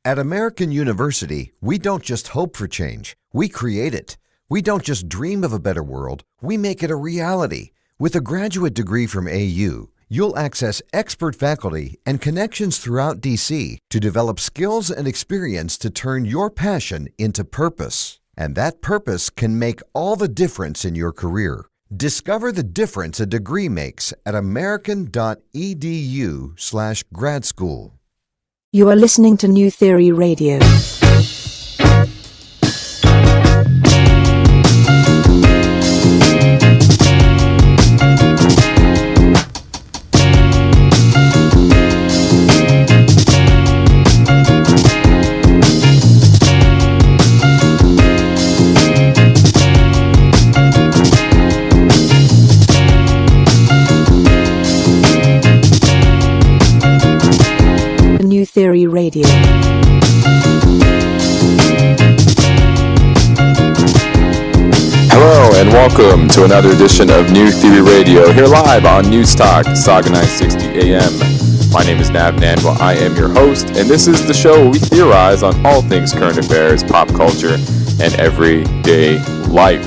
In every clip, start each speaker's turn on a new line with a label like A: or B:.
A: At American University, we don't just hope for change, we create it. We don't just dream of a better world, we make it a reality. With a graduate degree from AU, you'll access expert faculty and connections throughout DC to develop skills and experience to turn your passion into purpose. And that purpose can make all the difference in your career. Discover the difference a degree makes at american.edu/grad school.
B: You are listening to New Theory Radio. Theory Radio.
C: Hello and welcome to another edition of New Theory Radio, here live on News Talk, Saga 960 AM. My name is Nav Nanwa, I am your host, and this is the show where we theorize on all things current affairs, pop culture, and everyday life.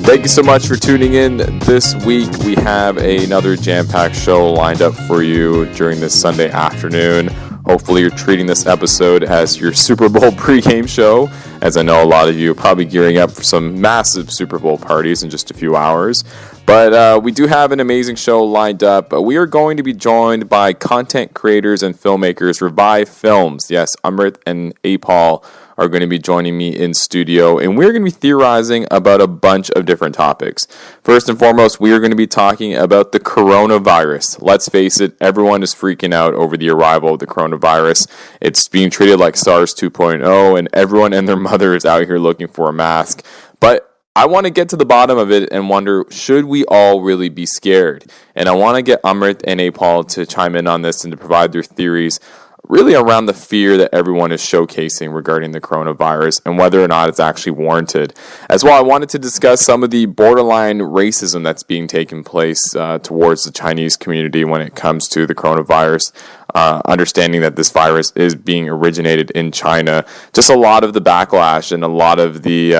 C: Thank you so much for tuning in. This week we have another jam-packed show lined up for you during this Sunday afternoon. Hopefully you're treating this episode as your Super Bowl pregame show, as I know a lot of you are probably gearing up for some massive Super Bowl parties in just a few hours. But we do have an amazing show lined up. We are going to be joined by content creators and filmmakers, Revive Films. Yes, Amrit and Apal are going to be joining me in studio, and we're going to be theorizing about a bunch of different topics. First and foremost, we are going to be talking about the coronavirus. Let's face it, everyone is freaking out over the arrival of the coronavirus. It's being treated like SARS 2.0, and everyone and their mother is out here looking for a mask. But I want to get to the bottom of it and wonder, should we all really be scared? And I want to get Amrit and Apal to chime in on this and to provide their theories really around the fear that everyone is showcasing regarding the coronavirus and whether or not it's actually warranted. As well, I wanted to discuss some of the borderline racism that's being taken place towards the Chinese community when it comes to the coronavirus. Understanding that this virus is being originated in China, just a lot of the backlash and a lot of the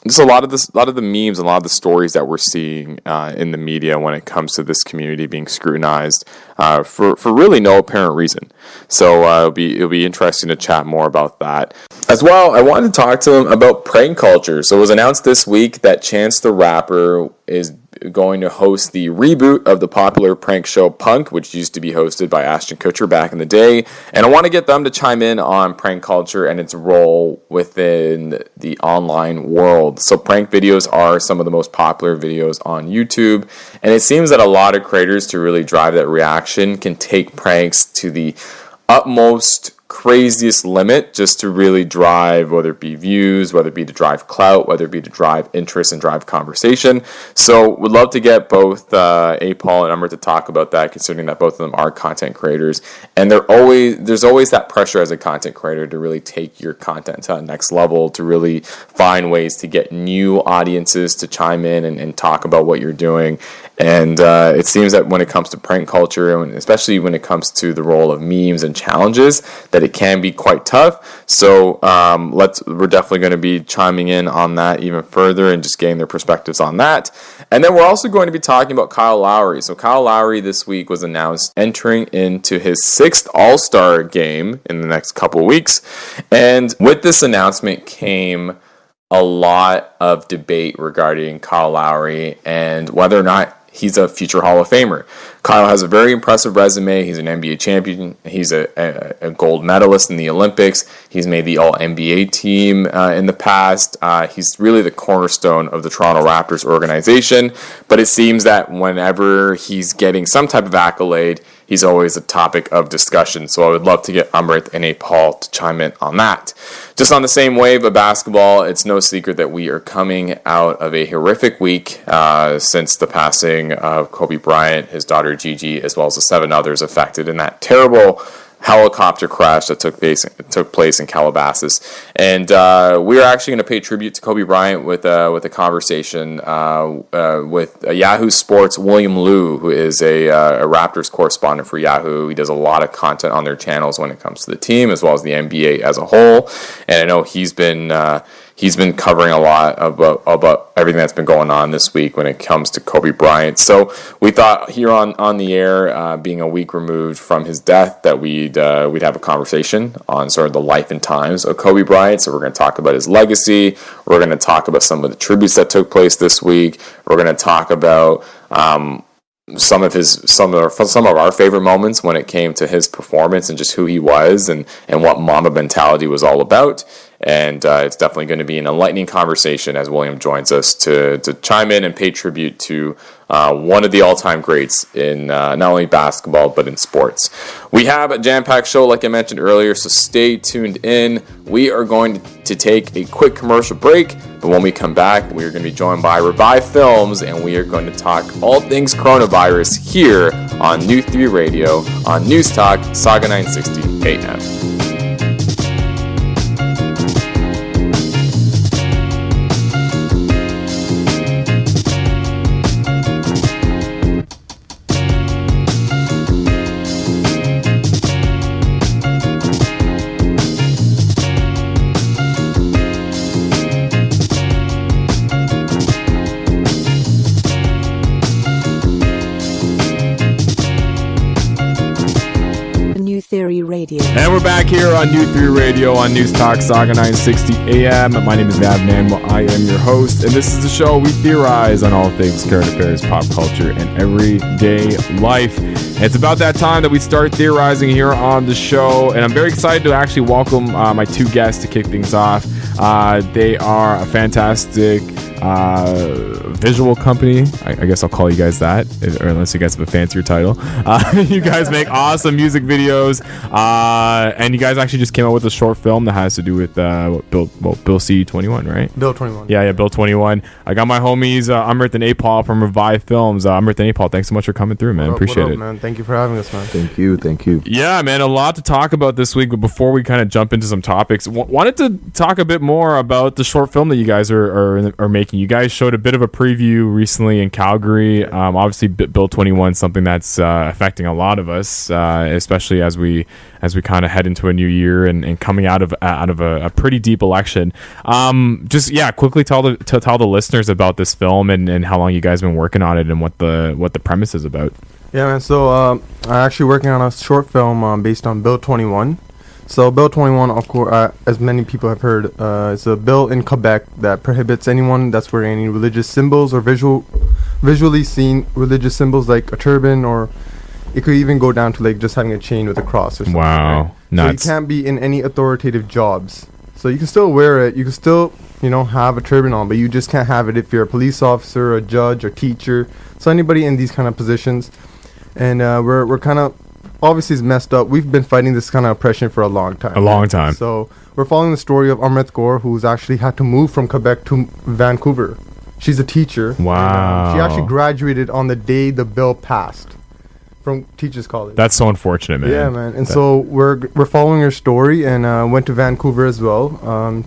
C: memes and a lot of the stories that we're seeing in the media when it comes to this community being scrutinized for really no apparent reason. So it'll be interesting to chat more about that. As well, I wanted to talk to them about prank culture. So it was announced this week that Chance the Rapper is going to host the reboot of the popular prank show Punk, which used to be hosted by Ashton Kutcher back in the day. And I want to get them to chime in on prank culture and its role within the online world. So prank videos are some of the most popular videos on YouTube. And it seems that a lot of creators, to really drive that reaction, can take pranks to the utmost craziest limit just to really drive, whether it be views, whether it be to drive clout, whether it be to drive interest and drive conversation. So would love to get both Apal and Amrit to talk about that, considering that both of them are content creators. And there's always that pressure as a content creator to really take your content to the next level, to really find ways to get new audiences to chime in and talk about what you're doing. And it seems that when it comes to prank culture, and especially when it comes to the role of memes and challenges, that it can be quite tough. So we're definitely going to be chiming in on that even further and just getting their perspectives on that. And then we're also going to be talking about Kyle Lowry. So Kyle Lowry this week was announced entering into his 6th All-Star game in the next couple weeks. And with this announcement came a lot of debate regarding Kyle Lowry and whether or not he's a future Hall of Famer. Kyle has a very impressive resume. He's an NBA champion. He's a gold medalist in the Olympics. He's made the All-NBA team in the past. He's really the cornerstone of the Toronto Raptors organization. But it seems that whenever he's getting some type of accolade, he's always a topic of discussion. So I would love to get Amrit and Apal to chime in on that. Just on the same wave of basketball, it's no secret that we are coming out of a horrific week since the passing of Kobe Bryant, his daughter Gigi, as well as the 7 others affected in that terrible helicopter crash that took place in Calabasas, and we are actually going to pay tribute to Kobe Bryant with a conversation with Yahoo Sports William Liu, who is a Raptors correspondent for Yahoo. He does a lot of content on their channels when it comes to the team as well as the NBA as a whole, and I know he's been covering a lot about everything that's been going on this week when it comes to Kobe Bryant. So we thought here on the air, being a week removed from his death, that we'd have a conversation on sort of the life and times of Kobe Bryant. So we're going to talk about his legacy. We're going to talk about some of the tributes that took place this week. We're going to talk about some of our favorite moments when it came to his performance and just who he was and what Mamba mentality was all about. And it's definitely going to be an enlightening conversation as William joins us to chime in and pay tribute to one of the all-time greats in not only basketball but in sports. We have a jam-packed show, like I mentioned earlier, so stay tuned in. We are going to take a quick commercial break, but when we come back, we are going to be joined by Revive Films, and we are going to talk all things coronavirus here on New Theory Radio on News Talk, Saga 960 AM.
B: Theory Radio.
C: And we're back here on New Theory Radio on News Talk Saga 960 AM. My name is Nav Nanwa. I am your host, and this is the show we theorize on all things current affairs, pop culture, and everyday life. And it's about that time that we start theorizing here on the show, and I'm very excited to actually welcome my two guests to kick things off. They are a fantastic visual company. I guess I'll call you guys that, or unless you guys have a fancier title. You guys make awesome music videos, and you guys actually just came out with a short film that has to do with Bill C-21, right?
D: Bill 21.
C: Yeah, Bill 21. I got my homies Amrit and Apal from Revive Films. Amrit and Apal, thanks so much for coming through, man. Appreciate it,
D: man. Thank you for having us, man.
E: Thank you.
C: Yeah, man, a lot to talk about this week, but before we kind of jump into some topics, wanted to talk a bit more about the short film that you guys are making. You guys showed a bit of a preview recently in Calgary. Obviously, Bill 21 is something that's affecting a lot of us, especially as we kind of head into a new year and coming out of a pretty deep election. Quickly tell the listeners about this film and how long you guys have been working on it and what the premise is about.
D: Yeah, man. So I'm actually working on a short film based on Bill 21. So Bill 21, of course, as many people have heard, is a bill in Quebec that prohibits anyone that's wearing any religious symbols or visually seen religious symbols like a turban, or it could even go down to like just having a chain with a cross or something.
C: Wow,
D: right?
C: nuts.
D: So you can't be in any authoritative jobs. So you can still wear it. You can still, have a turban on, but you just can't have it if you're a police officer, a judge, or teacher. So anybody in these kind of positions. And we're kind of, obviously it's messed up. We've been fighting this kind of oppression for a long time. So we're following the story of Amrit Kaur, who's actually had to move from Quebec to Vancouver. She's a teacher.
C: Wow.
D: And, she actually graduated on the day the bill passed from Teachers College.
C: That's so unfortunate, man.
D: Yeah, man. And so we're following her story, and went to Vancouver as well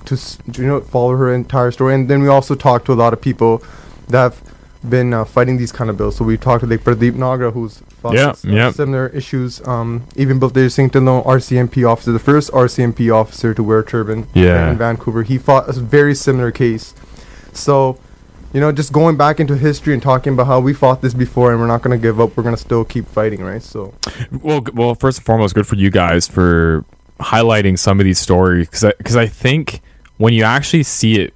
D: to follow her entire story. And then we also talked to a lot of people that have been fighting these kind of bills. So we talked to like Pradeep Nagra, who's fought similar issues. Even Baldev Singh Tillon, RCMP officer, the first RCMP officer to wear a turban in Vancouver. He fought a very similar case. So, just going back into history and talking about how we fought this before and we're not going to give up. We're going to still keep fighting, right? So,
C: well, first and foremost, good for you guys for highlighting some of these stories, because I think when you actually see it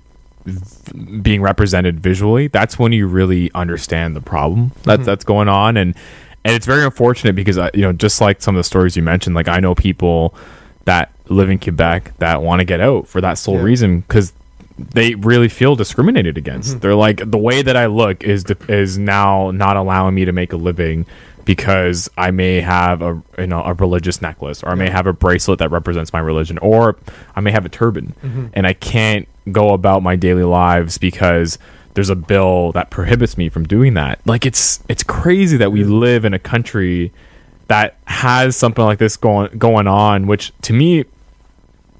C: being represented visually, that's when you really understand the problem that's going on, and it's very unfortunate because just like some of the stories you mentioned, like I know people that live in Quebec that want to get out for that sole reason, because they really feel discriminated against. They're like, the way that I look is now not allowing me to make a living because I may have a religious necklace, or I may have a bracelet that represents my religion, or I may have a turban, and I can't go about my daily lives because there's a bill that prohibits me from doing that. Like, it's crazy that we live in a country that has something like this going on, which to me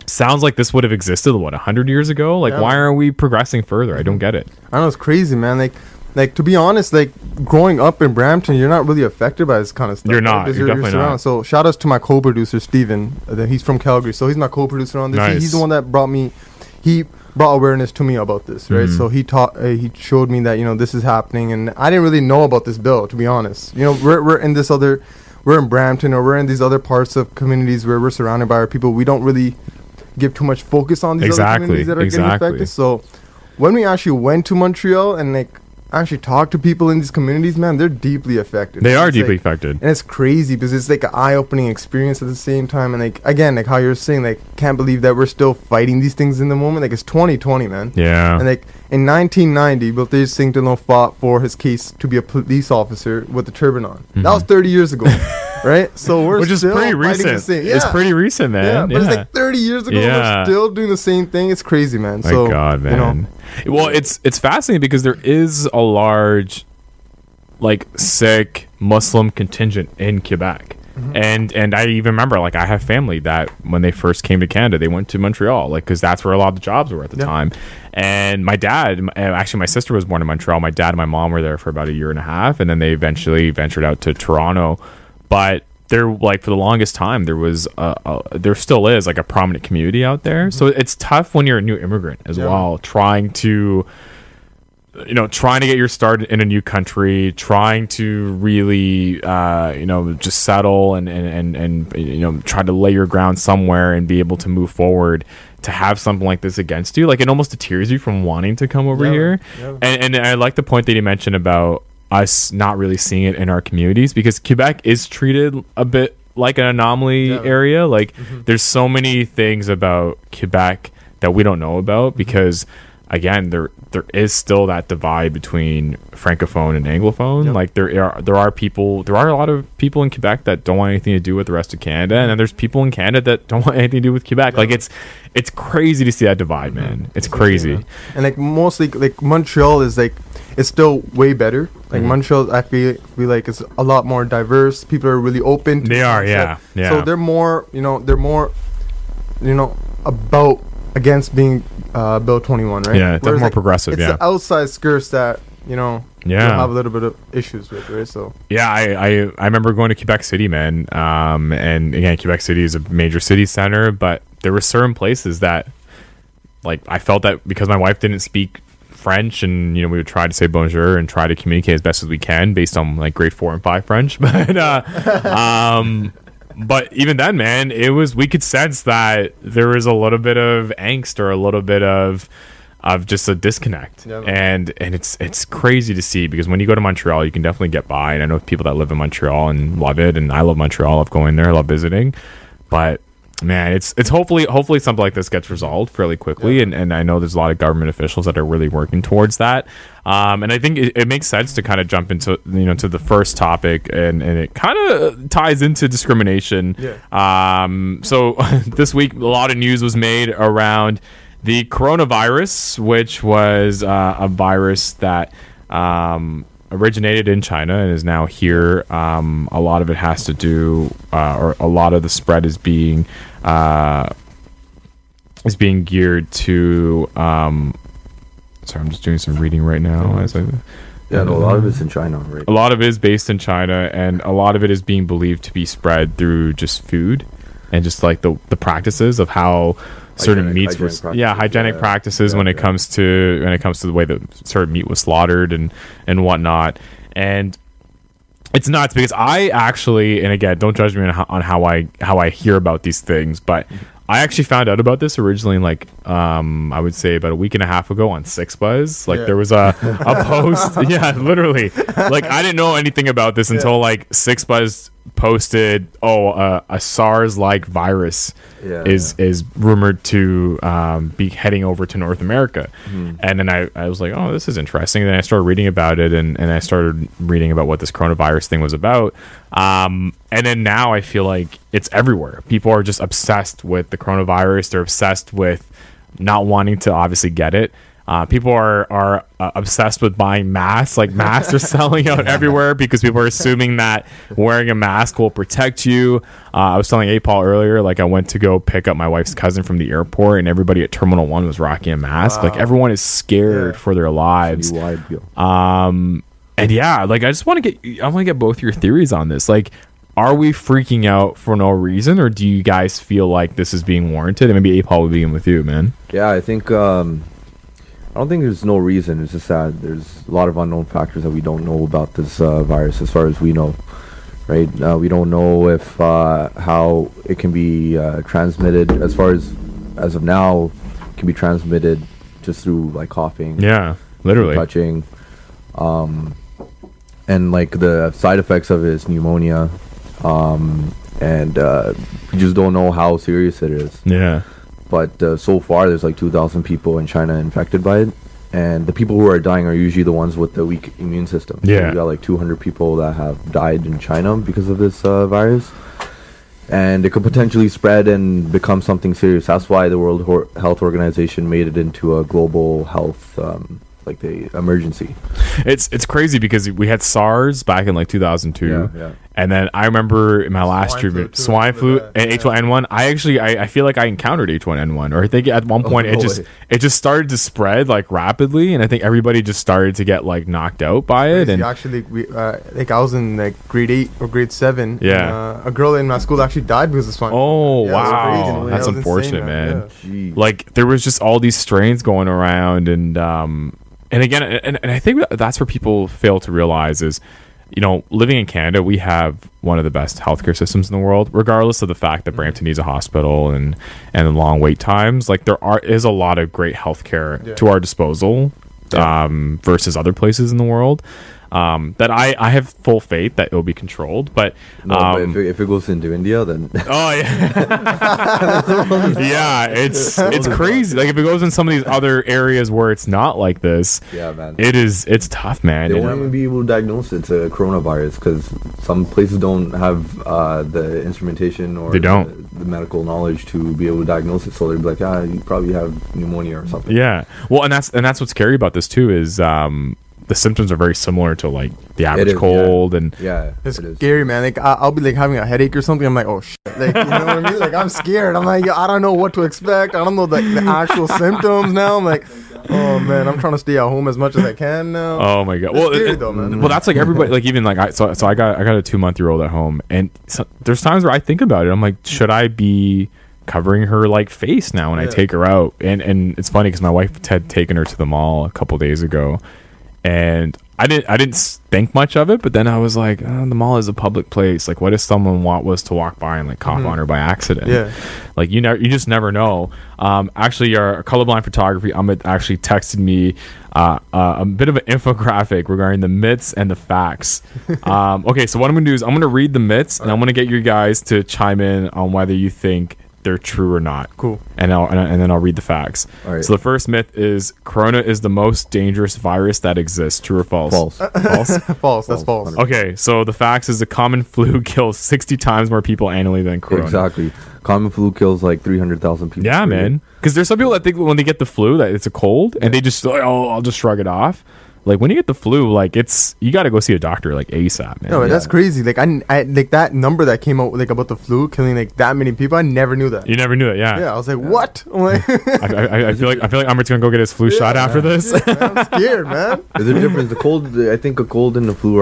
C: sounds like this would have existed 100 years ago. Like, why aren't we progressing further? I don't get it.
D: I know, it's crazy, man. Like to be honest, like growing up in Brampton, you're not really affected by this kind of stuff.
C: You're not. You're definitely not.
D: So shout outs to my co-producer Steven. He's from Calgary, so he's my co-producer on this.
C: Nice.
D: He's the one that brought awareness to me about this, right? So he showed me that this is happening, and I didn't really know about this bill, to be honest. We're in Brampton, or we're in these other parts of communities where we're surrounded by our people. We don't really give too much focus on these other communities that are getting affected. So when we actually went to Montreal and like actually talk to people in these communities, man, they're deeply affected.
C: They are deeply affected,
D: and it's crazy because it's like an eye-opening experience at the same time. And like again, like how you're saying, like can't believe that we're still fighting these things in the moment. Like it's 2020, man.
C: Yeah.
D: And like in 1990, Baltej Singh fought for his case to be a police officer with the turban on. That was 30 years ago, right? So we're
C: which is pretty recent. It's pretty recent, man.
D: Yeah, but it's like 30 years ago. We're still doing the same thing. It's crazy, man.
C: My God, man. Well, it's fascinating because there is a large, like, Sikh Muslim contingent in Quebec, and I even remember, like, I have family that when they first came to Canada, they went to Montreal, like, because that's where a lot of the jobs were at the time. And my dad, actually, my sister was born in Montreal. My dad and my mom were there for about a year and a half, and then they eventually ventured out to Toronto. But there, like, for the longest time, there was there still is like a prominent community out there. So it's tough when you're a new immigrant as well, trying to get your start in a new country, trying to really just settle and try to lay your ground somewhere and be able to move forward. To have something like this against you, like, it almost deters you from wanting to come over here. And I like the point that you mentioned about us not really seeing it in our communities, because Quebec is treated a bit like an anomaly area. Like, there's so many things about Quebec that we don't know about, because again, there is still that divide between francophone and anglophone. Like, there are a lot of people in Quebec that don't want anything to do with the rest of Canada, and then there's people in Canada that don't want anything to do with Quebec. Like, it's crazy to see that divide, man. It's crazy.
D: And like mostly, like Montreal is like, it's still way better. Like Montreal, I feel like it's a lot more diverse. People are really open to
C: They are, yeah.
D: So they're more, about against being Bill 21, right?
C: Yeah, they're more progressive.
D: It's the outside skirts that you'll have a little bit of issues with, right? So
C: I remember going to Quebec City, man. And again, Quebec City is a major city center, but there were certain places that, like, I felt that because my wife didn't speak French, and we would try to say bonjour and try to communicate as best as we can based on like grade 4 and 5 French, but even then, man, we could sense that there was a little bit of angst or a little bit of just a disconnect. And it's crazy to see, because when you go to Montreal, you can definitely get by, and I know people that live in Montreal and love it, and I love Montreal, I love going there, I love visiting, but man, it's hopefully something like this gets resolved fairly quickly, and I know there's a lot of government officials that are really working towards that, and I think it makes sense to kind of jump into to the first topic, and it kind of ties into discrimination. So this week a lot of news was made around the coronavirus, which was a virus that originated in China and is now here. A lot of it has to do, or a lot of the spread is being geared to. Sorry, I'm just doing some reading right now.
E: A lot of it's in China, right?
C: A lot of it is based in China, and a lot of it is being believed to be spread through just food and just like the practices of how certain meats were hygienic practices when it comes to the way that certain meat was slaughtered and whatnot. And it's nuts, because I actually, and again, don't judge me on how I hear about these things, but I actually found out about this originally, like, I would say about a week and a half ago on Six Buzz. Like, there was a post. Yeah, literally. Like, I didn't know anything about this until like Six Buzz posted, a SARS-like virus is rumored to be heading over to North America. And then I was like, oh, this is interesting. And then I started reading about it, and I started reading about what this coronavirus thing was about. And then now I feel like it's everywhere. People are just obsessed with the coronavirus. They're obsessed with not wanting to obviously get it. People are obsessed with buying masks. Like masks are selling out everywhere because people are assuming that wearing a mask will protect you. I was telling Apal earlier, like I went to go pick up my wife's cousin from the airport, and everybody at Terminal 1 was rocking a mask. Like everyone is scared for their lives. And yeah, like I want to get both your theories on this. Like, are we freaking out for no reason, or do you guys feel like this is being warranted? And maybe Apal will begin with you, man.
E: Yeah, I think I don't think there's no reason. It's just that there's a lot of unknown factors that we don't know about this virus as far as we know, right? We don't know if how it can be transmitted. As far as of now, it can be transmitted just through like coughing.
C: Yeah, literally.
E: Touching. And like the side effects of it is pneumonia. And we just don't know how serious it is.
C: Yeah.
E: But so far, there's like 2,000 people in China infected by it. And the people who are dying are usually the ones with the weak immune system.
C: Yeah.
E: So we got like 200 people that have died in China because of this virus. And it could potentially spread and become something serious. That's why the World Health Organization made it into a global health like the emergency.
C: It's crazy because we had SARS back in like 2002.
E: Yeah.
C: And then I remember in my last treatment, swine flu and H1N1. I feel like I encountered H1N1, or I think at one point it just started to spread like rapidly, and I think everybody just started to get like knocked out by it. And
D: actually, we like I was in like grade 8 or grade 7.
C: Yeah,
D: a girl in my school actually died because of swine flu.
C: Oh
D: yeah,
C: wow, that's unfortunate,
D: insane,
C: man. Like there was just all these strains going around, and again, and I think that's where people fail to realize is, you know, living in Canada, we have one of the best healthcare systems in the world, regardless of the fact that Brampton needs a hospital and long wait times. Like there is a lot of great healthcare to our disposal versus other places in the world. That I have full faith that it will be controlled, but
E: but if it goes into India, then
C: oh yeah, yeah, it's crazy. Like if it goes in some of these other areas where it's not like this,
E: yeah, man,
C: it's tough, man.
E: They won't even be able to diagnose it's a coronavirus because some places don't have the instrumentation or the medical knowledge to be able to diagnose it. So they'd be like, you probably have pneumonia or something.
C: Yeah, well, and that's what's scary about this too is the symptoms are very similar to like the average cold, and
D: it's scary, man. Like I'll be like having a headache or something. I'm like, oh shit, like you know what I mean? Like I'm scared. I'm like, I don't know what to expect. I don't know the actual symptoms now. I'm like, oh man, I'm trying to stay at home as much as I can now.
C: Oh my god,
D: it's scary though, man.
C: Well, that's like everybody. Like even like I got a 2-month-old at home, and so, there's times where I think about it. I'm like, should I be covering her like face now when I take her out? And it's funny because my wife had taken her to the mall a couple days ago. And I didn't think much of it, but then I was like, the mall is a public place. Like, what if someone was to walk by and like cough on her by accident?
D: Yeah,
C: like you just never know. Actually, our colorblind photography, Amit actually texted me a bit of an infographic regarding the myths and the facts. Okay, so what I'm gonna do is I'm gonna read the myths, and I'm gonna get you guys to chime in on whether you think they're true or not.
D: Cool.
C: And then I'll read the facts.
E: All right.
C: So the first myth is Corona is the most dangerous virus that exists. True or false?
E: False.
C: False?
D: False. That's false.
C: Okay, so the facts is the common flu kills 60 times more people annually than Corona.
E: Exactly. Common flu kills like 300,000 people.
C: Yeah, man. Because there's some people that think when they get the flu that it's a cold, and they just like, I'll just shrug it off. Like when you get the flu, like you got to go see a doctor like ASAP, man.
D: No, that's crazy. Like I like that number that came out like about the flu killing like that many people. I never knew that.
C: You never knew it, yeah.
D: Yeah, I was like, what? I'm like,
C: I feel like Amit's gonna go get his flu shot after this.
D: Man, I'm scared, man.
E: There's a difference. The cold, I think, a cold and the flu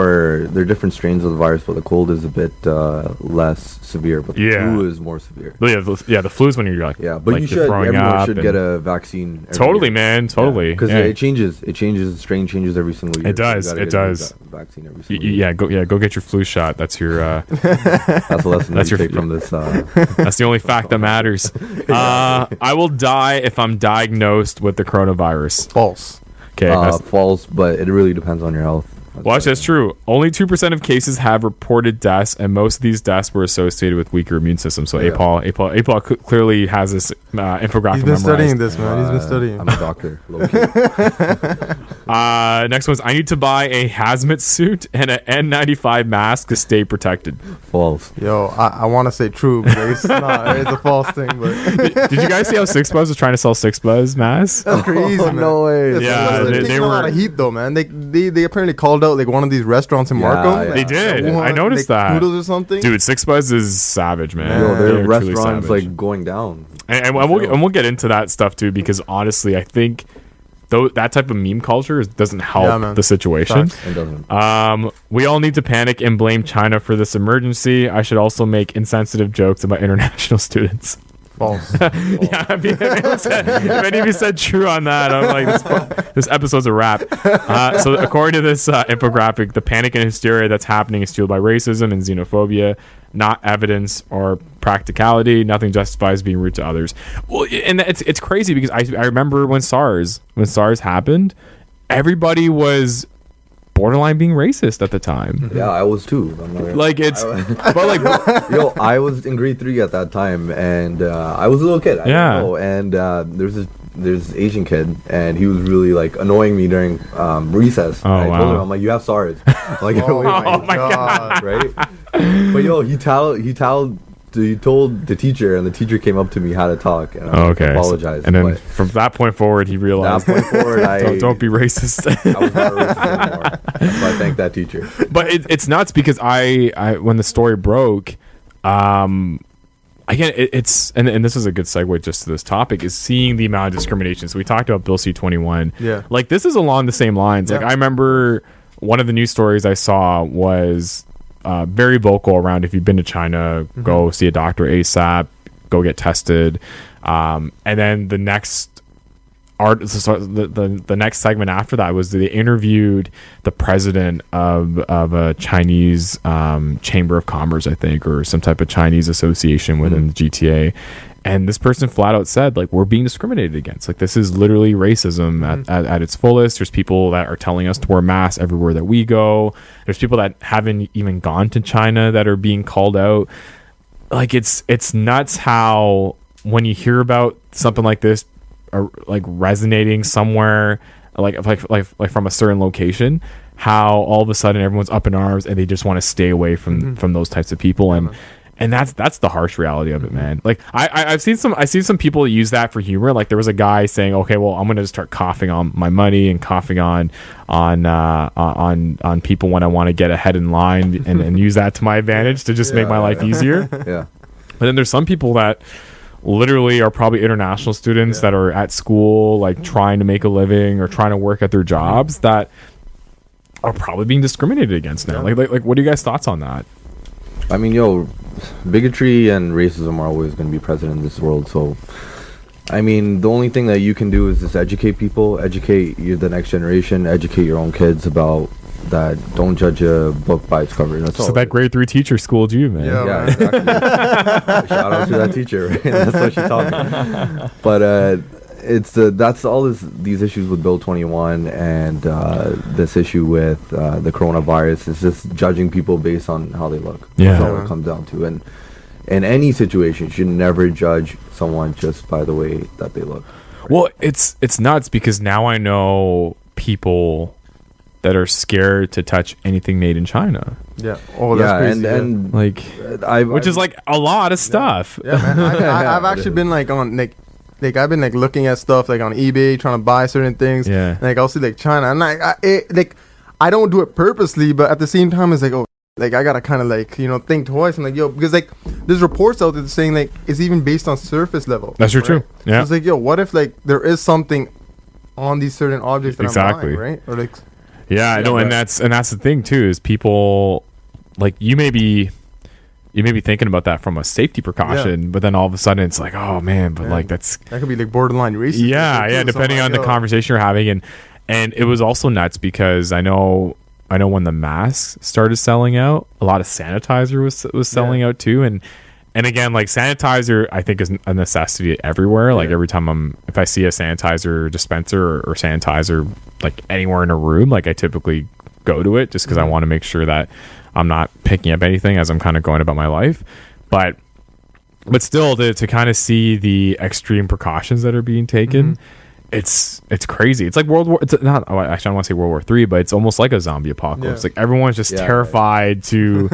E: they're different strains of the virus, but the cold is a bit less severe, but the flu is more severe.
C: But the flu is when you're like,
E: but
C: like
E: you should everyone should get a vaccine.
C: Totally, man, totally.
E: Because it changes. The strain changes every single year.
C: It does. It does.
E: Vaccine every single year.
C: Go get your flu shot. That's your.
E: That's a lesson that you take from this.
C: That's the only fact that matters. I will die if I'm diagnosed with the coronavirus.
D: False.
C: Okay.
E: False, but it really depends on your health.
C: Well, actually, that's true. Only 2% of cases have reported deaths, and most of these deaths were associated with weaker immune systems. So Apal clearly has this infographic.
D: He's been studying
C: memorized.
D: this, man. He's been studying.
E: I'm a doctor. Low-key.
C: Next one's I need to buy a hazmat suit and an N95 mask to stay protected.
E: False.
D: Yo, I want to say true, but it's not. It's a false thing, but
C: Did you guys see how Six Buzz was trying to sell Six Buzz masks?
D: that's crazy, man.
E: No way.
C: Yeah,
D: They're
C: they
D: taking a
C: were-
D: lot of heat though, man. They apparently called out like one of these restaurants in Markham.
E: yeah.
C: They did.
D: One,
C: I noticed
D: like,
C: that.
D: Noodles or something.
C: Dude, Six Buzz is savage, man.
E: Yo,
D: Yeah.
E: their
C: They are truly
E: restaurants
C: savage.
E: like going down.
C: and we'll get into that stuff too, because honestly, I think that type of meme culture doesn't help
D: Yeah, man.
C: the situation.
D: Facts.
E: It doesn't.
C: We all need to panic and blame China for this emergency. I should also make insensitive jokes about international students.
D: False.
C: Yeah, I mean, if any of you said true on that, I'm like, this episode's a wrap. So according to this infographic, the panic and hysteria that's happening is fueled by racism and xenophobia, not evidence or practicality. Nothing justifies being rude to others. Well, and it's crazy because I remember when SARS happened, everybody was borderline being racist at the time.
E: Yeah, I was too. I'm not gonna-
C: Like it's, but like,
E: Yo, I was in grade 3 at that time, and I was a little kid. I
C: Yeah.
E: didn't know. And there's this Asian kid, and he was really like annoying me during recess.
C: Oh,
E: And I told
C: wow.
E: him, I'm like, you have SARS. Like,
D: Oh
E: wait,
D: my god.
E: right? But yo, he told the teacher, and the teacher came up to me, had to talk, and I
C: okay.
E: apologized.
C: And then
E: but
C: from that point forward, he
E: that
C: realized,
E: point forward,
C: don't be racist.
E: I was not racist anymore. So I thank that teacher.
C: But it's nuts because I when the story broke, again it's and this is a good segue just to this topic, is seeing the amount of discrimination. So we talked about Bill C-21.
D: Yeah.
C: Like this is along the same lines. Like
D: Yeah.
C: I remember one of the news stories I saw was very vocal around, if you've been to China, go see a doctor ASAP, go get tested, and then the next the next segment after that was they interviewed the president of a Chinese chamber of commerce, I think, or some type of Chinese association within the GTA. And this person flat out said, like, we're being discriminated against. Like, this is literally racism at its fullest. There's people that are telling us to wear masks everywhere that we go. There's people that haven't even gone to China that are being called out. Like, it's nuts how when you hear about something like this, like resonating somewhere, like from a certain location, how all of a sudden everyone's up in arms and they just want to stay away from those types of people. And that's the harsh reality of it, man. Like I've seen some people use that for humor. Like there was a guy saying, okay, well, I'm gonna just start coughing on my money and coughing on people when I want to get ahead in line and use that to my advantage to just make my life easier.
E: Yeah.
C: But then there's some people that literally are probably international students that are at school, like trying to make a living or trying to work at their jobs, that are probably being discriminated against now. Like what are you guys' thoughts on that?
E: I mean, yo, bigotry and racism are always going to be present in this world. So, I mean, the only thing that you can do is just educate people, educate the next generation, educate your own kids about that. Don't judge a book by its cover. That's all.
C: So that grade 3 teacher schooled you, man.
D: Yeah.
E: Yeah, exactly. Shout out to that teacher. Right? That's what she taught me. But that's all these issues with Bill 21 and this issue with the coronavirus is just judging people based on how they look.
C: Yeah.
E: That's all it comes down to. And in any situation, you should never judge someone just by the way that they look.
C: Well, it's nuts because now I know people that are scared to touch anything made in China.
D: Yeah. Oh, that's crazy.
E: and
C: Like, which is like a lot of stuff.
D: Yeah, man. I've actually been like on like I've been like looking at stuff like on eBay trying to buy certain things.
C: Yeah.
D: And, like I'll see like China and I don't do it purposely, but at the same time it's like, oh, like I gotta kind of like, you know, think twice. I'm like, yo, because like there's reports out there saying like it's even based on surface level.
C: That's true. Yeah.
D: So it's like, yo, what if like there is something on these certain objects that
C: Exactly.
D: I'm buying, right? Or like,
C: Yeah, I know,
E: right.
C: and that's the thing too, is people like you may be thinking about that from a safety precaution, but then all of a sudden it's like, oh man, but like that's
D: that could be like borderline racist.
C: yeah, depending on the conversation you're having, and it was also nuts because I know when the masks started selling out, a lot of sanitizer was selling out too, and again, like sanitizer, I think is a necessity everywhere. Like every time if I see a sanitizer dispenser or sanitizer like anywhere in a room, like I typically go to it just because I want to make sure that I'm not picking up anything as I'm kind of going about my life. But But still, to kind of see the extreme precautions that are being taken, it's crazy. It's like it's not. Oh, actually, I don't want to say World War III, but it's almost like a zombie apocalypse. Like everyone's just terrified to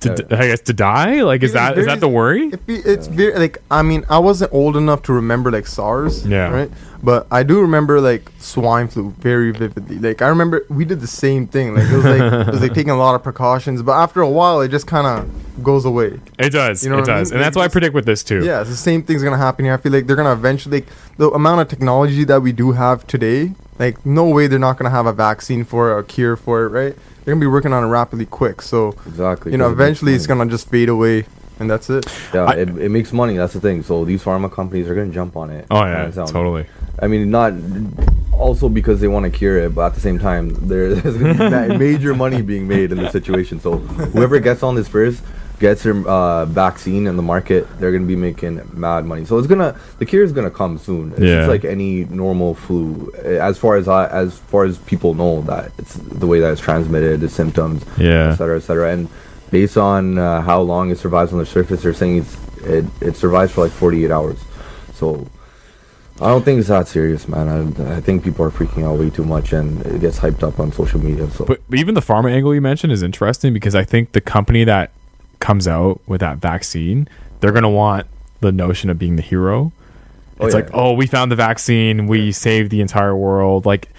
C: I guess to die. Like is that the worry?
D: It's very, like, I mean, I wasn't old enough to remember like SARS.
C: Yeah.
D: Right. But I do remember like swine flu very vividly. Like I remember we did the same thing. Like it was like taking a lot of precautions, but after a while it just kind of goes away.
C: It does.
D: You know
C: it
D: what I
C: does,
D: mean?
C: and that's why I predict with this too.
D: Yeah, it's the same thing's gonna happen here. I feel like they're gonna eventually, like, the amount of technology that we do have today, like no way they're not gonna have a vaccine for it or a cure for it, right? They're gonna be working on it rapidly quick. So
E: Exactly.
D: you know,
E: 'cause it makes
D: eventually it's
E: money.
D: gonna just fade away, and that's it.
E: Yeah, it makes money. That's the thing. So these pharma companies are gonna jump on it.
C: Oh yeah,
E: hands down.
C: totally.
E: I mean, not also because they want to cure it, but at the same time, there's gonna be major money being made in this situation. So whoever gets on this first gets their vaccine in the market, they're gonna be making mad money. So the cure is gonna come soon. It's just like any normal flu, as far as people know that it's the way that it's transmitted, the symptoms, et cetera, and based on how long it survives on the surface, they're saying it survives for like 48 hours. So I don't think it's that serious, man. I think people are freaking out way too much, and it gets hyped up on social media. So,
C: but even the pharma angle you mentioned is interesting because I think the company that comes out with that vaccine, they're gonna want the notion of being the hero. It's we found the vaccine, we saved the entire world. Like,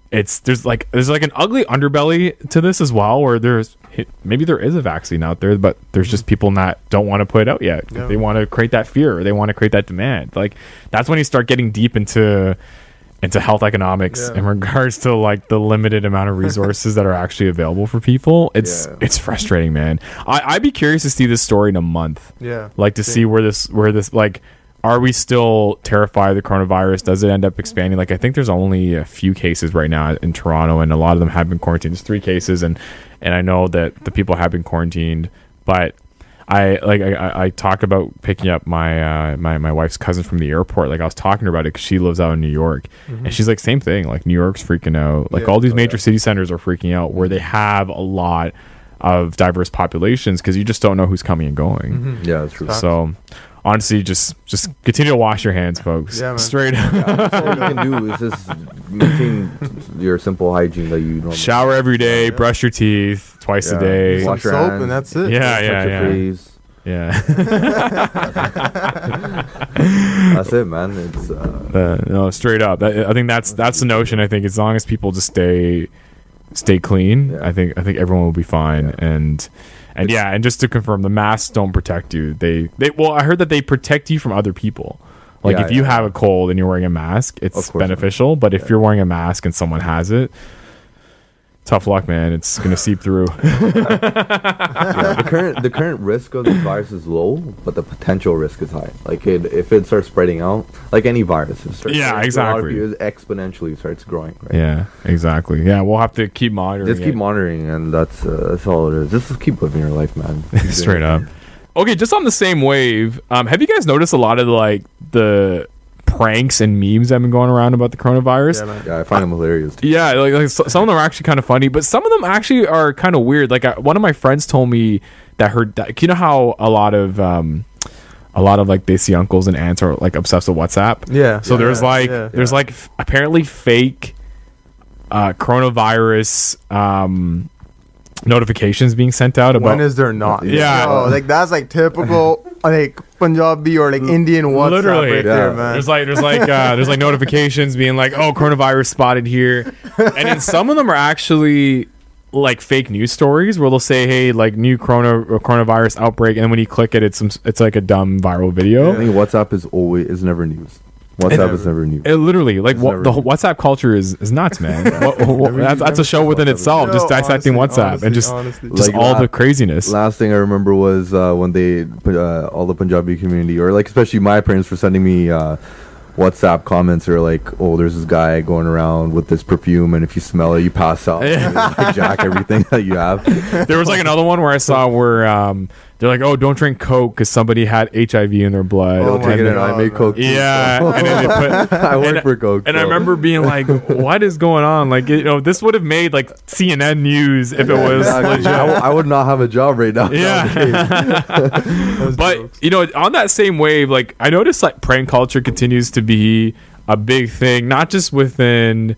C: there's like an ugly underbelly to this as well, where maybe there is a vaccine out there, but there's just people that don't want to put it out yet. Yeah. They want to create that fear, or they want to create that demand. Like that's when you start getting deep into health economics in regards to like the limited amount of resources that are actually available for people. It's frustrating, man. I'd be curious to see this story in a month.
D: Yeah.
C: Like to see where this like, are we still terrified of the coronavirus? Does it end up expanding? Like I think there's only a few cases right now in Toronto, and a lot of them have been quarantined. There's 3 cases, and I know that the people have been quarantined, but I talked about picking up my my wife's cousin from the airport. Like I was talking to her about it because she lives out in New York, and she's like, same thing. Like New York's freaking out. Like all these major city centers are freaking out where they have a lot of diverse populations because you just don't know who's coming and going.
E: Yeah, that's true.
C: So honestly, just continue to wash your hands, folks. Yeah, man. Straight up.
E: That's all you can do is just maintain your simple hygiene that you normally
C: shower every day, brush your teeth twice a day,
D: wash your soap, and that's it.
C: Yeah.
E: That's it, man. It's
C: no, straight up. I think that's the notion. I think as long as people just stay clean, I think everyone will be fine. And just to confirm, the masks don't protect you. They I heard that they protect you from other people. Like if you have a cold and you're wearing a mask, it's beneficial. But if you're wearing a mask and someone has it, tough luck, man. It's gonna seep through.
E: the current risk of this virus is low, but the potential risk is high. Like if it starts spreading out, like any virus, exactly. It exponentially starts growing. Right?
C: Yeah, exactly. Yeah, we'll have to keep monitoring.
E: Just keep monitoring, and that's all it is. Just keep living your life, man.
C: Straight up. Okay, just on the same wave, have you guys noticed a lot of the pranks and memes that have been going around about the coronavirus?
E: Yeah, I find them hilarious too.
C: Yeah, like some of them are actually kind of funny, but some of them actually are kind of weird. Like one of my friends told me that you know how a lot of like Desi uncles and aunts are like obsessed with WhatsApp.
D: Yeah.
C: So there's apparently fake coronavirus notifications being sent out about.
D: When is there not?
C: Yeah.
D: Like that's like typical like Punjabi or like Indian WhatsApp.
C: Literally,
D: right there, man.
C: There's like notifications being like, oh, coronavirus spotted here, and then some of them are actually like fake news stories where they'll say, hey, like new coronavirus outbreak, and then when you click it, it's like a dumb viral video.
E: I think WhatsApp is never news. WhatsApp is never news.
C: It literally, like the WhatsApp culture is nuts, man. That's a show within itself, just dissecting WhatsApp and just all the craziness.
E: Last thing I remember was when they all the Punjabi community, or like especially my parents, for sending me WhatsApp comments are like, oh, there's this guy going around with this perfume, and if you smell it, you pass out. Hijack everything that you have.
C: There was like another one where I saw where they're like, oh, don't drink Coke because somebody had HIV in their blood.
D: Oh my
E: Take it,
D: God,
E: I make Coke.
C: Yeah, and then they put,
E: I work for Coke.
C: and
E: so.
C: I remember being like, what is going on? Like, this would have made like CNN news if it was
E: Exactly.
C: legit.
E: I would not have a job right now.
C: Yeah. But on that same wave, like I noticed like prank culture continues to be a big thing, not just within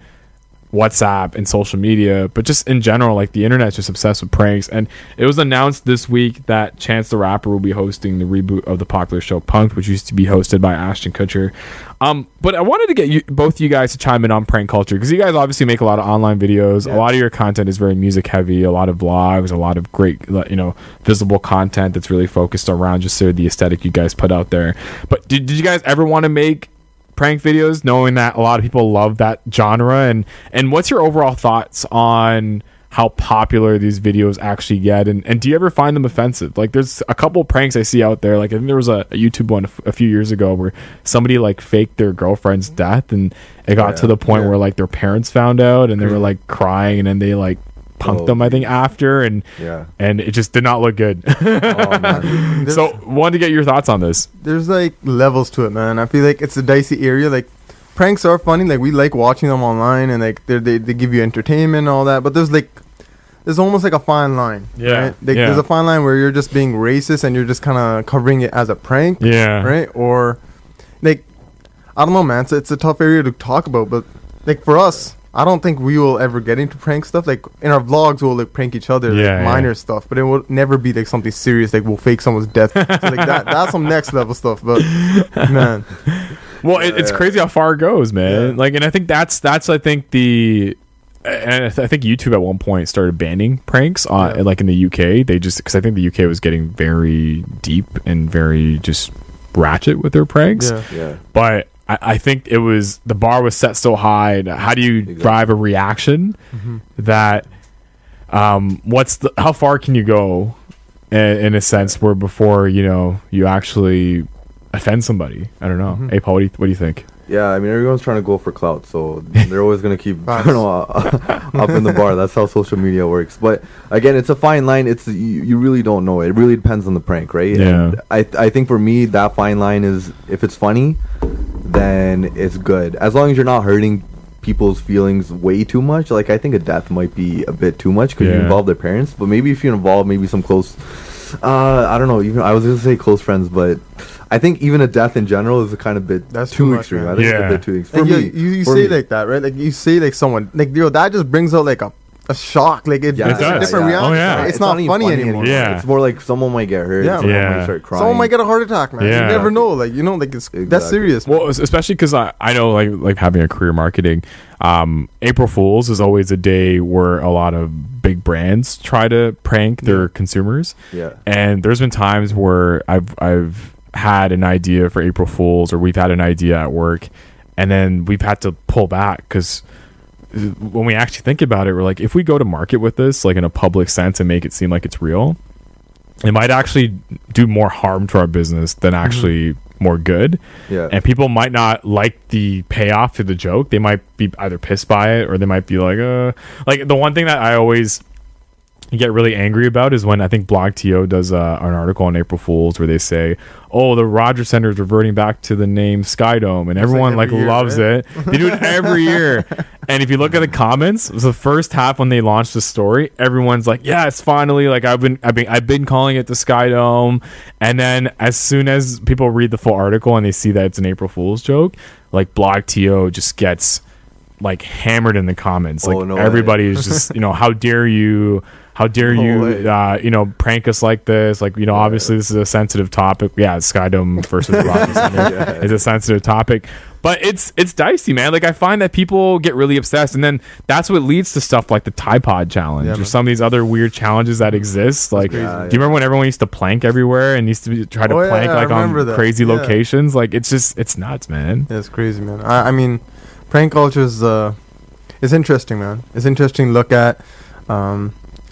C: WhatsApp and social media, but just in general. Like the internet's just obsessed with pranks, and it was announced this week that Chance the Rapper will be hosting the reboot of the popular show Punk'd, which used to be hosted by Ashton Kutcher. But I wanted to get both you guys to chime in on prank culture, because you guys obviously make a lot of online videos. A lot of your content is very music heavy, a lot of vlogs, a lot of great, visible content that's really focused around just sort of the aesthetic you guys put out there. But did you guys ever want to make prank videos, knowing that a lot of people love that genre? And what's your overall thoughts on how popular these videos actually get, and do you ever find them offensive? Like there's a couple pranks I see out there, like I think there was a YouTube one a few years ago where somebody like faked their girlfriend's death, and it got to the point where like their parents found out and they were like crying, and then they like punked them, I think, after, and it just did not look good. So wanted to get your thoughts on this. There's
D: like levels to it, man. I feel like it's a dicey area. Like pranks are funny, like we like watching them online, and like they give you entertainment and all that, but there's almost like a fine line. Right? There's a fine line where you're just being racist and you're just kind of covering it as a prank, right? Or like I don't know, man, it's a tough area to talk about, but like for us, I don't think we will ever get into prank stuff. Like in our vlogs, we'll like prank each other, like minor stuff, but it will never be like something serious. Like we'll fake someone's death. So like that's some next level stuff. But man,
C: well, it's crazy how far it goes, man. Like, and I think that's I think I think YouTube at one point started banning pranks on like in the UK. They just, because I think the UK was getting very deep and very just ratchet with their pranks. But I think it was, the bar was set so high. How do you drive a reaction that how far can you go in a sense where before you actually offend somebody? I don't know. Apal, what do you think?
E: Yeah, I mean, everyone's trying to go for clout, so they're always going to keep up in the bar. That's how social media works. But again, it's a fine line. It's you really don't know. It really depends on the prank, right?
C: Yeah.
E: And I think for me, that fine line is, if it's funny, then it's good. As long as you're not hurting people's feelings way too much. Like, I think a death might be a bit too much because you involve their parents. But maybe if you involve maybe some close, I don't know. Even I was going to say close friends, but I think even a death in general is a kind of bit too extreme.
D: Man.
E: I think it's a bit too extreme.
D: For me, you say me. Like that, right? Like you say like someone, like that just brings out like a shock. Like it's a different reaction.
C: Oh, yeah.
D: It's not funny anymore.
C: Yeah.
E: It's more like someone might get hurt.
D: Yeah.
E: Someone might start crying.
D: Someone might get a heart attack, man.
C: Yeah.
D: You never know. Like like it's that's serious. Man.
C: Well, especially because I know like having a career marketing, April Fools is always a day where a lot of big brands try to prank their consumers.
E: Yeah.
C: And there's been times where I've had an idea for April Fools, or we've had an idea at work, and then we've had to pull back because when we actually think about it, we're like, if we go to market with this like in a public sense and make it seem like it's real, it might actually do more harm to our business than actually more good.
E: Yeah.
C: And people might not like the payoff to the joke. They might be either pissed by it, or they might be like the one thing that I always get really angry about is when I think BlogTO does an article on April Fools where they say, oh, the Rogers Center is reverting back to the name Skydome, and everyone like loves it. They do it every year. And if you look at the comments, it was the first half when they launched the story, everyone's like, yeah, it's finally, like I've been calling it the Skydome. And then as soon as people read the full article and they see that it's an April Fool's joke, like BlogTO just gets like hammered in the comments. Like everybody is just, how dare you prank us like this? Like, obviously this is a sensitive topic. Yeah, Skydome versus Rogers Center is a sensitive topic. But it's dicey, man. Like, I find that people get really obsessed, and then that's what leads to stuff like the Tide Pod challenge or some of these other weird challenges that exist. Like, do you remember when everyone used to plank everywhere and used to try to plank like on crazy locations? Like, it's nuts, man.
D: Yeah, it's crazy, man. I mean, prank culture is it's interesting, man. It's interesting to look at.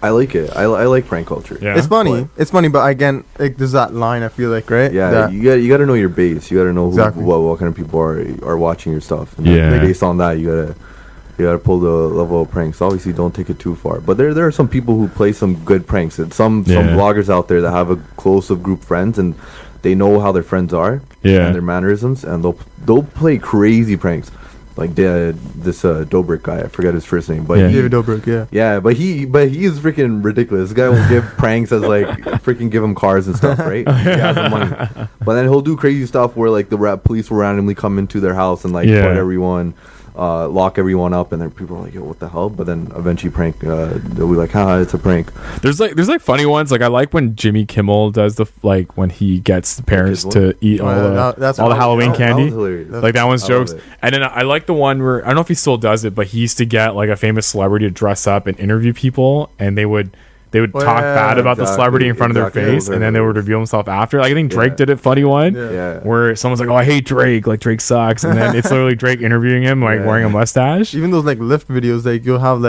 E: I like it. I like prank culture.
D: Yeah. It's funny. It's funny, but again, like, there's that line, I feel like, right?
E: Yeah, you got to know your base. You got to know what kind of people are watching your stuff. And based on that, you You gotta pull the level of pranks. Obviously, don't take it too far. But there are some people who play some good pranks. And some bloggers out there that have a close of group friends and they know how their friends are and their mannerisms, and they'll play crazy pranks. Like this Dobrik guy, I forget his first name, but
D: David Dobrik,
E: yeah, but he is freaking ridiculous. This guy will give pranks as like freaking give him cars and stuff, right? He has the money, but then he'll do crazy stuff where like the police will randomly come into their house and like put everyone, lock everyone up, and then people are like, yo, what the hell? But then eventually they'll be like, haha, it's a prank.
C: There's like funny ones. Like I like when Jimmy Kimmel does like when he gets the parents to eat all the Halloween candy. Like that one's jokes. And then I like the one where I don't know if he still does it, but he used to get like a famous celebrity to dress up and interview people, and they would talk bad about the celebrity in front of their face, and then they would reveal himself after. Like I think Drake did a funny one where someone's like, oh, I hate Drake, like Drake sucks, and then it's literally Drake interviewing him like wearing a mustache.
D: Even those like Lyft videos, like you'll have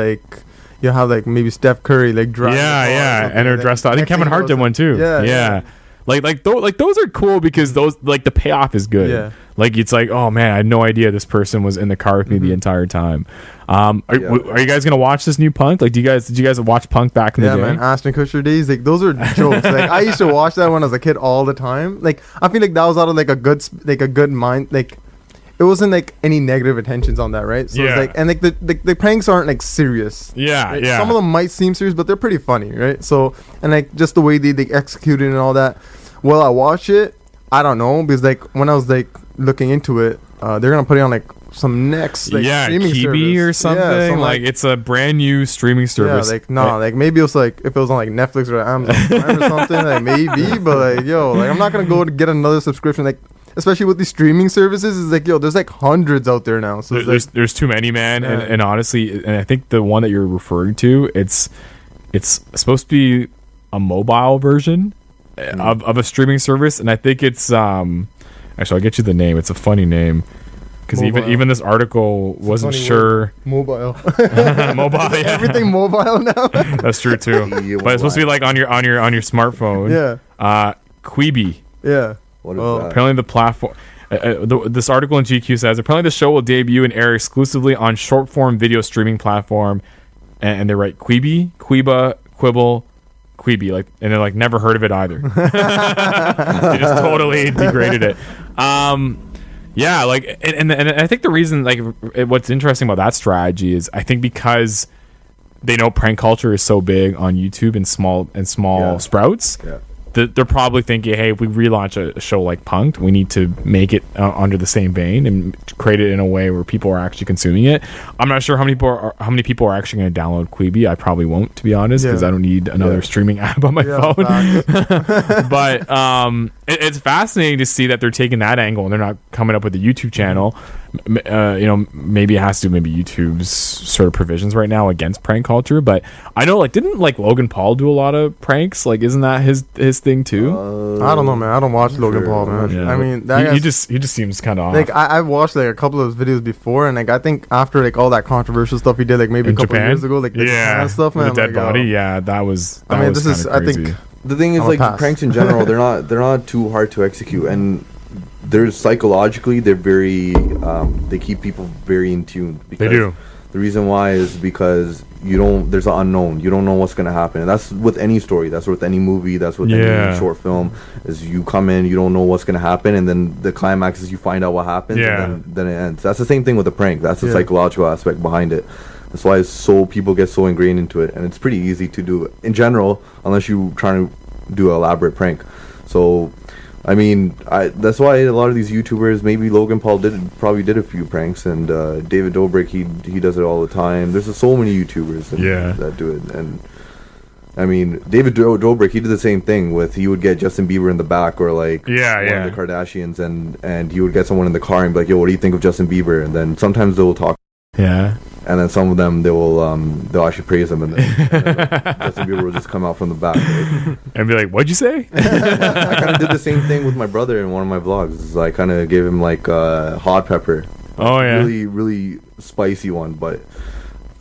D: like maybe Steph Curry like driving
C: and they're dressed up. I think Kevin Hart did one too. Like those are cool because those like the payoff is good. Yeah. Like it's like, oh man, I had no idea this person was in the car with me the entire time. Are you guys gonna watch this new Punk? Like, did you guys watch Punk back in the day?
D: Yeah, man, Ashton Kutcher days, like those are jokes. Like I used to watch that when I was a kid all the time. Like I feel like that was out of like a good mind. Like it wasn't like any negative intentions on that, right? So it's like, and like the pranks aren't like serious.
C: Right?
D: Some of them might seem serious, but they're pretty funny, right? So and like just the way they execute it and all that. Well, I watch it. I don't know, because like when I was like looking into it, they're gonna put it on like some next streaming
C: Kiwi
D: service
C: or something. Like it's a brand new streaming service.
D: Like maybe it was like if it was on like Netflix or Amazon Prime or something, like maybe. But like like I'm not gonna go to get another subscription. Like especially with these streaming services, is like there's like hundreds out there now. So
C: there's too many, man. Yeah. And honestly, and I think the one that you're referring to, it's supposed to be a mobile version of a streaming service, and I think it's actually I'll get you the name. It's a funny name because even this article wasn't sure.
D: Mobile,
C: mobile, yeah.
D: Everything mobile now.
C: That's true too. But it's supposed to be like on your smartphone.
D: Yeah.
C: Quibi.
D: Yeah.
E: What is that?
C: Apparently the platform. This article in GQ says apparently the show will debut and air exclusively on short form video streaming platform, and they write Quibi, Quiba, Quibble, Quibi, like, and they're like never heard of it either. They just totally degraded it. Like, and I think the reason, like, what's interesting about that strategy is I think because they know prank culture is so big on YouTube and small sprouts. Yeah. They're probably thinking, hey, if we relaunch a show like Punk'd, we need to make it under the same vein and create it in a way where people are actually consuming it. I'm not sure how many people are actually going to download Quibi. I probably won't, to be honest, because I don't need another streaming app on my phone. But it's fascinating to see that they're taking that angle and they're not coming up with a YouTube channel. Maybe it has to do YouTube's sort of provisions right now against prank culture. But I know, like, didn't like Logan Paul do a lot of pranks? Like, isn't that his thing too?
D: I don't know, man. I don't watch Logan Paul, man.
C: Yeah.
D: I mean,
C: he just seems kind of off.
D: Like I've watched like a couple of his videos before, and like I think after like all that controversial stuff he did, like maybe a couple of years ago, like the Japan stuff, man.
C: The dead body, that was.
D: I mean, this is
C: crazy.
D: I think
E: the thing is, like, pranks in general, they're not too hard to execute, and they're psychologically they're very they keep people very in tune.
C: They do.
E: The reason why is because there's an unknown. You don't know what's going to happen. And that's with any story. That's with any movie. That's with any short film. Is you come in, you don't know what's going to happen, and then the climax is you find out what happens, and then it ends. That's the same thing with a prank. That's the psychological aspect behind it. That's why people get so ingrained into it, and it's pretty easy to do in general, unless you're trying to do an elaborate prank. So, I mean, that's why a lot of these YouTubers, maybe Logan Paul probably did a few pranks, and David Dobrik, he does it all the time. There's so many YouTubers that do it, and I mean, David Dobrik, he did the same thing he would get Justin Bieber in the back, or like one of the Kardashians, and he would get someone in the car and be like, yo, what do you think of Justin Bieber? And then sometimes they'll talk.
C: Yeah.
E: And then some of them they'll actually praise him, and then Justin Bieber will just come out from the back
C: and be like, "What'd you say?"
E: I kind of did the same thing with my brother in one of my vlogs. I kind of gave him like hot pepper.
C: Oh yeah,
E: really really spicy one,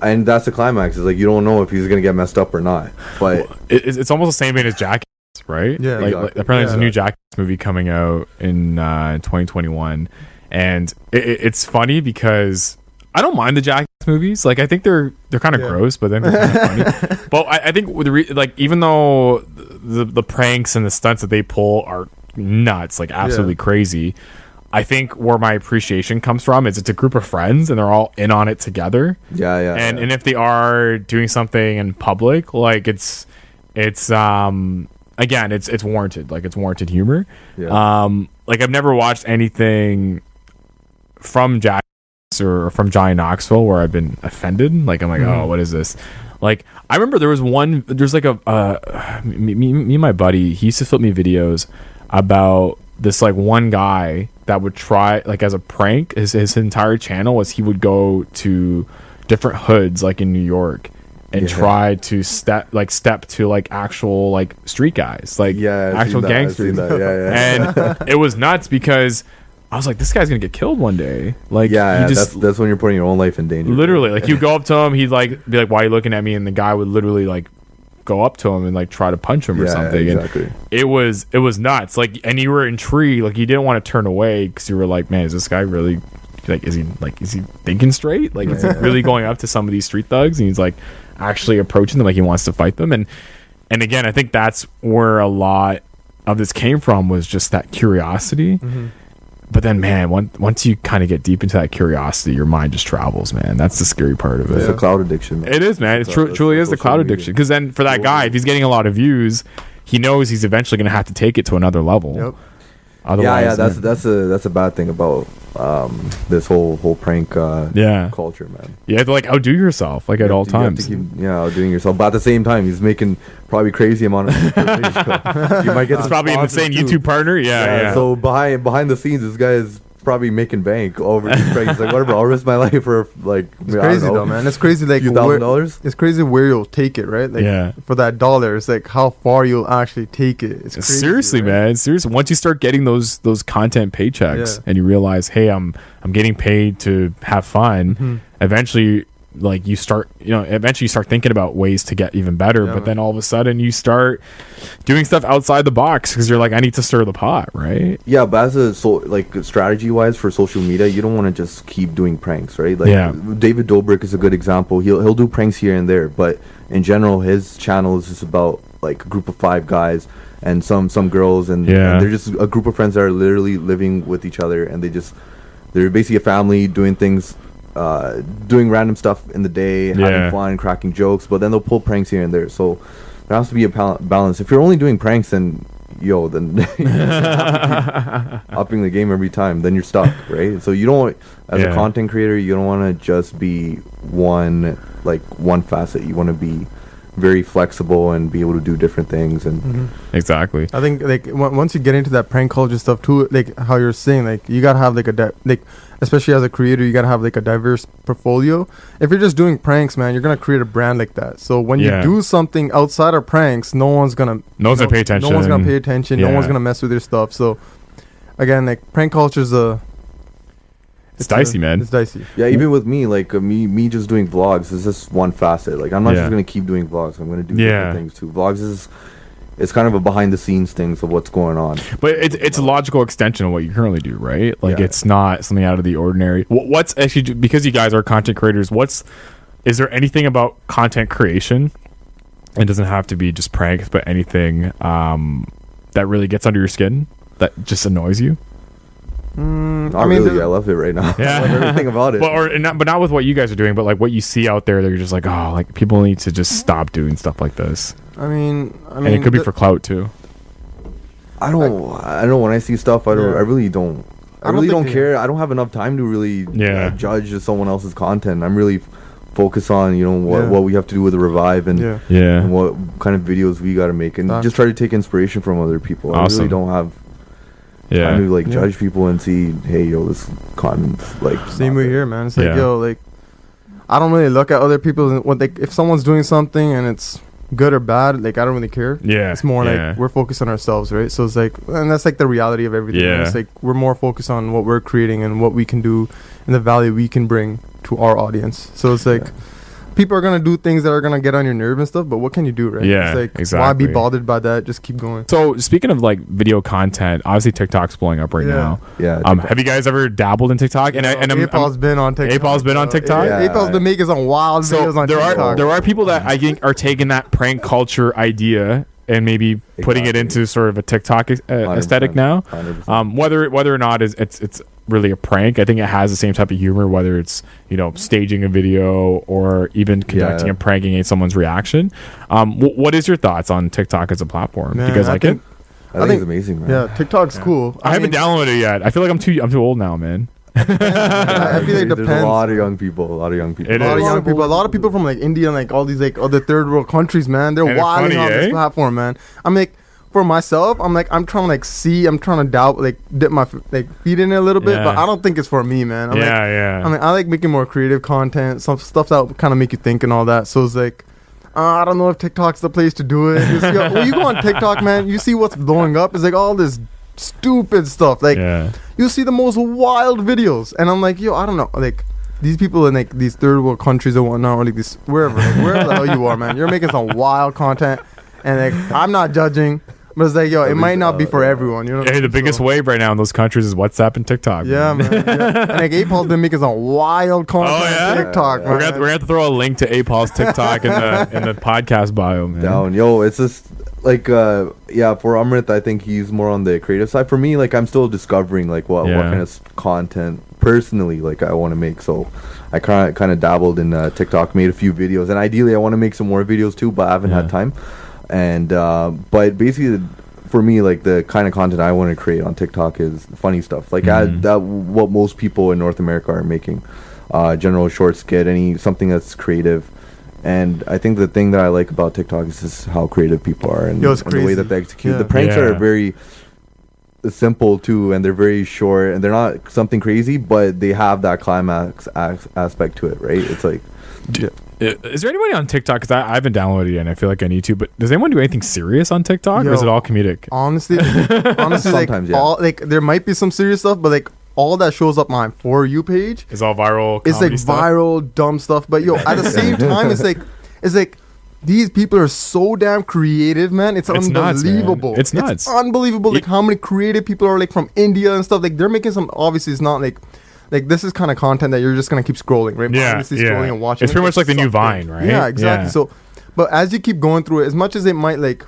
E: and that's the climax. Is like you don't know if he's gonna get messed up or not. But
C: it's almost the same vein as Jackass, right?
D: Yeah.
C: Like apparently there's a new Jackass movie coming out in 2021, and it's funny because I don't mind the Jackass movies. Like I think they're kind of gross, but then they're kind of funny. But I think with even though the pranks and the stunts that they pull are nuts, like absolutely crazy, I think where my appreciation comes from is it's a group of friends and they're all in on it together. And if they are doing something in public, like it's again, it's warranted. Like it's warranted humor. Like I've never watched anything from Jack or from Johnny Knoxville where I've been offended. Like I'm like, oh, what is this? Like I remember there's like me and my buddy, he used to flip me videos about this like one guy that would try, like as a prank, his entire channel was he would go to different hoods like in New York and try to step to like actual like street guys, like actual gangsters. And it was nuts because I was like, this guy's gonna get killed one day. Like,
E: that's when you're putting your own life in danger.
C: Literally, like you go up to him, he'd like be like, "Why are you looking at me?" And the guy would literally like go up to him and like try to punch him or something.
E: Exactly.
C: And it was nuts. Like, and you were intrigued, like you didn't want to turn away because you were like, "Man, is this guy really like? Is he thinking straight? Like, is he really going up to some of these street thugs and he's like actually approaching them like he wants to fight them?" And again, I think that's where a lot of this came from, was just that curiosity. But then, man, once you kind of get deep into that curiosity, your mind just travels, man. That's the scary part of it.
E: It's a cloud addiction, man.
C: It is, man. It truly is the cloud addiction. Because then for that guy, if he's getting a lot of views, he knows he's eventually going to have to take it to another level. Otherwise,
E: that's a bad thing about this whole prank culture, man.
C: You have to like outdo yourself like at all times.
E: Outdoing yourself, but at the same time, he's making probably crazy amount of you might get
C: probably an insane YouTube partner.
E: So behind the scenes, this guy is probably making bank over these pranks. He's like, whatever, I'll risk my life for like.
D: It's crazy though, man. It's crazy, like
E: $1,000.
D: It's crazy where you'll take it, right? Like for that dollar, it's like how far you'll actually take it. It's crazy,
C: seriously,
D: right?
C: man. Seriously, once you start getting those content paychecks and you realize, hey, I'm getting paid to have fun. Eventually, like you start thinking about ways to get even better. But then all of a sudden, you start doing stuff outside the box because you're like, I need to stir the pot, right?
E: Yeah, but as strategy wise for social media, you don't want to just keep doing pranks, right? Like David Dobrik is a good example. He'll do pranks here and there, but in general, his channel is just about like a group of 5 guys and some girls, and they're just a group of friends that are literally living with each other, and they're basically a family doing things. Doing random stuff in the day, having fun, cracking jokes, but then they'll pull pranks here and there. So there has to be a balance. If you're only doing pranks, then upping the game every time, then you're stuck, right? So you don't, as a content creator, you don't want to just be one facet. You want to be very flexible and be able to do different things. And
C: exactly.
D: I think like once you get into that prank culture stuff too, like how you're saying, like you gotta have like especially as a creator, you gotta have like a diverse portfolio. If you're just doing pranks, man, you're gonna create a brand like that. So when you do something outside of pranks, no one's gonna pay attention. No one's gonna pay attention. No one's gonna mess with your stuff. So again, like prank culture's
C: it's dicey, man.
D: It's dicey.
E: Yeah, even with me, like me just doing vlogs is just one facet. Like I'm not just gonna keep doing vlogs. I'm gonna do different things too. Vlogs it's kind of a behind the scenes things of what's going on.
C: But it's a logical extension of what you currently do, right? Like it's not something out of the ordinary. What's actually, because you guys are content creators, is there anything about content creation? It doesn't have to be just pranks, but anything that really gets under your skin that just annoys you?
E: I love it right now. I love everything about it.
C: But not with what you guys are doing, but like what you see out there that you're just like, oh, like people need to just stop doing stuff like this.
D: I mean,
C: and it could be for clout too.
E: I don't when I see stuff, I really don't care. I don't have enough time to really judge someone else's content. I'm really focused on what we have to do with the revive and what kind of videos we got to make, and just try to take inspiration from other people. I really don't have time to judge people and see, hey, this content's like
D: same way here, man. It's like I don't really look at other people and if someone's doing something and it's good or bad, like I don't really care. It's more like we're focused on ourselves, right? So it's like, and that's like the reality of everything. It's like we're more focused on what we're creating and what we can do and the value we can bring to our audience. So it's like people are gonna do things that are gonna get on your nerve and stuff. But what can you do, right?
C: Yeah,
D: it's like,
C: exactly.
D: Why be bothered by that? Just keep going.
C: So speaking of like video content, obviously TikTok's blowing up right now.
E: Yeah.
C: Have you guys ever dabbled in TikTok? And
D: Apal's been on TikTok.
C: Apal's been on TikTok.
E: Yeah.
D: Apal's been making some wild videos on TikTok.
C: There are people that I think are taking that prank culture idea and maybe putting it into sort of a TikTok aesthetic now.
E: 100%.
C: Whether or not it's really a prank, I think it has the same type of humor, whether it's staging a video or even conducting and pranking someone's reaction. What is your thoughts on TikTok as a platform?
D: Man,
C: Do you guys like it?
E: I think it's amazing, man.
D: Yeah, TikTok's cool.
C: I haven't downloaded it yet. I feel like I'm too old now, man.
D: I feel like it depends.
E: There's a lot of young people. A lot of young
D: people from like India and like all these like other third world countries, man. They're wilding on this platform, man. I'm like, for myself, I'm trying to dip my feet in it a little bit, but I don't think it's for me, man. I like making more creative content, some stuff that kind of make you think and all that. So it's like, I don't know if TikTok's the place to do it. When you go on TikTok, man, you see what's blowing up. It's like all this stupid stuff. Like you see the most wild videos, and I'm like, I don't know, like these people in like these third world countries and whatnot, or like this wherever the hell you are, man, you're making some wild content, and like I'm not judging, but it's like it might not be for everyone,
C: Hey, the biggest wave right now in those countries is WhatsApp and TikTok.
D: Yeah, man. And like Apal's been making some wild content on TikTok, man.
C: We're gonna have to throw a link to Apal's TikTok in the podcast bio, man.
E: It's just like for Amrit, I think he's more on the creative side. For me, like I'm still discovering like what kind of content personally like I want to make. So I kind of dabbled in TikTok, made a few videos, and ideally I want to make some more videos too, but I haven't had time. And but basically for me, like the kind of content I want to create on TikTok is funny stuff, like what most people in North America are making, general short skit, something that's creative. And I think the thing that I like about TikTok is just how creative people are and the way that they execute. The pranks are very simple too, and they're very short, and they're not something crazy, but they have that climax aspect to it, right? It's like,
C: is there anybody on TikTok? Because I haven't downloaded it yet, and I feel like I need to. But does anyone do anything serious on TikTok, or is it all comedic?
D: Honestly,
E: sometimes,
D: like there might be some serious stuff, but like all that shows up on my For You page
C: is all viral.
D: It's like
C: stuff?
D: viral dumb stuff. But at the same time, it's like these people are so damn creative, man. It's unbelievable.
C: Nuts, man. It's nuts.
D: It's unbelievable. Like how many creative people are like from India and stuff. Like they're making some. Obviously, it's not like this is kind of content that you're just gonna keep scrolling, right? Scrolling and watching.
C: It's pretty much like the new Vine, right?
D: Yeah, exactly. So, but as you keep going through it, as much as it might like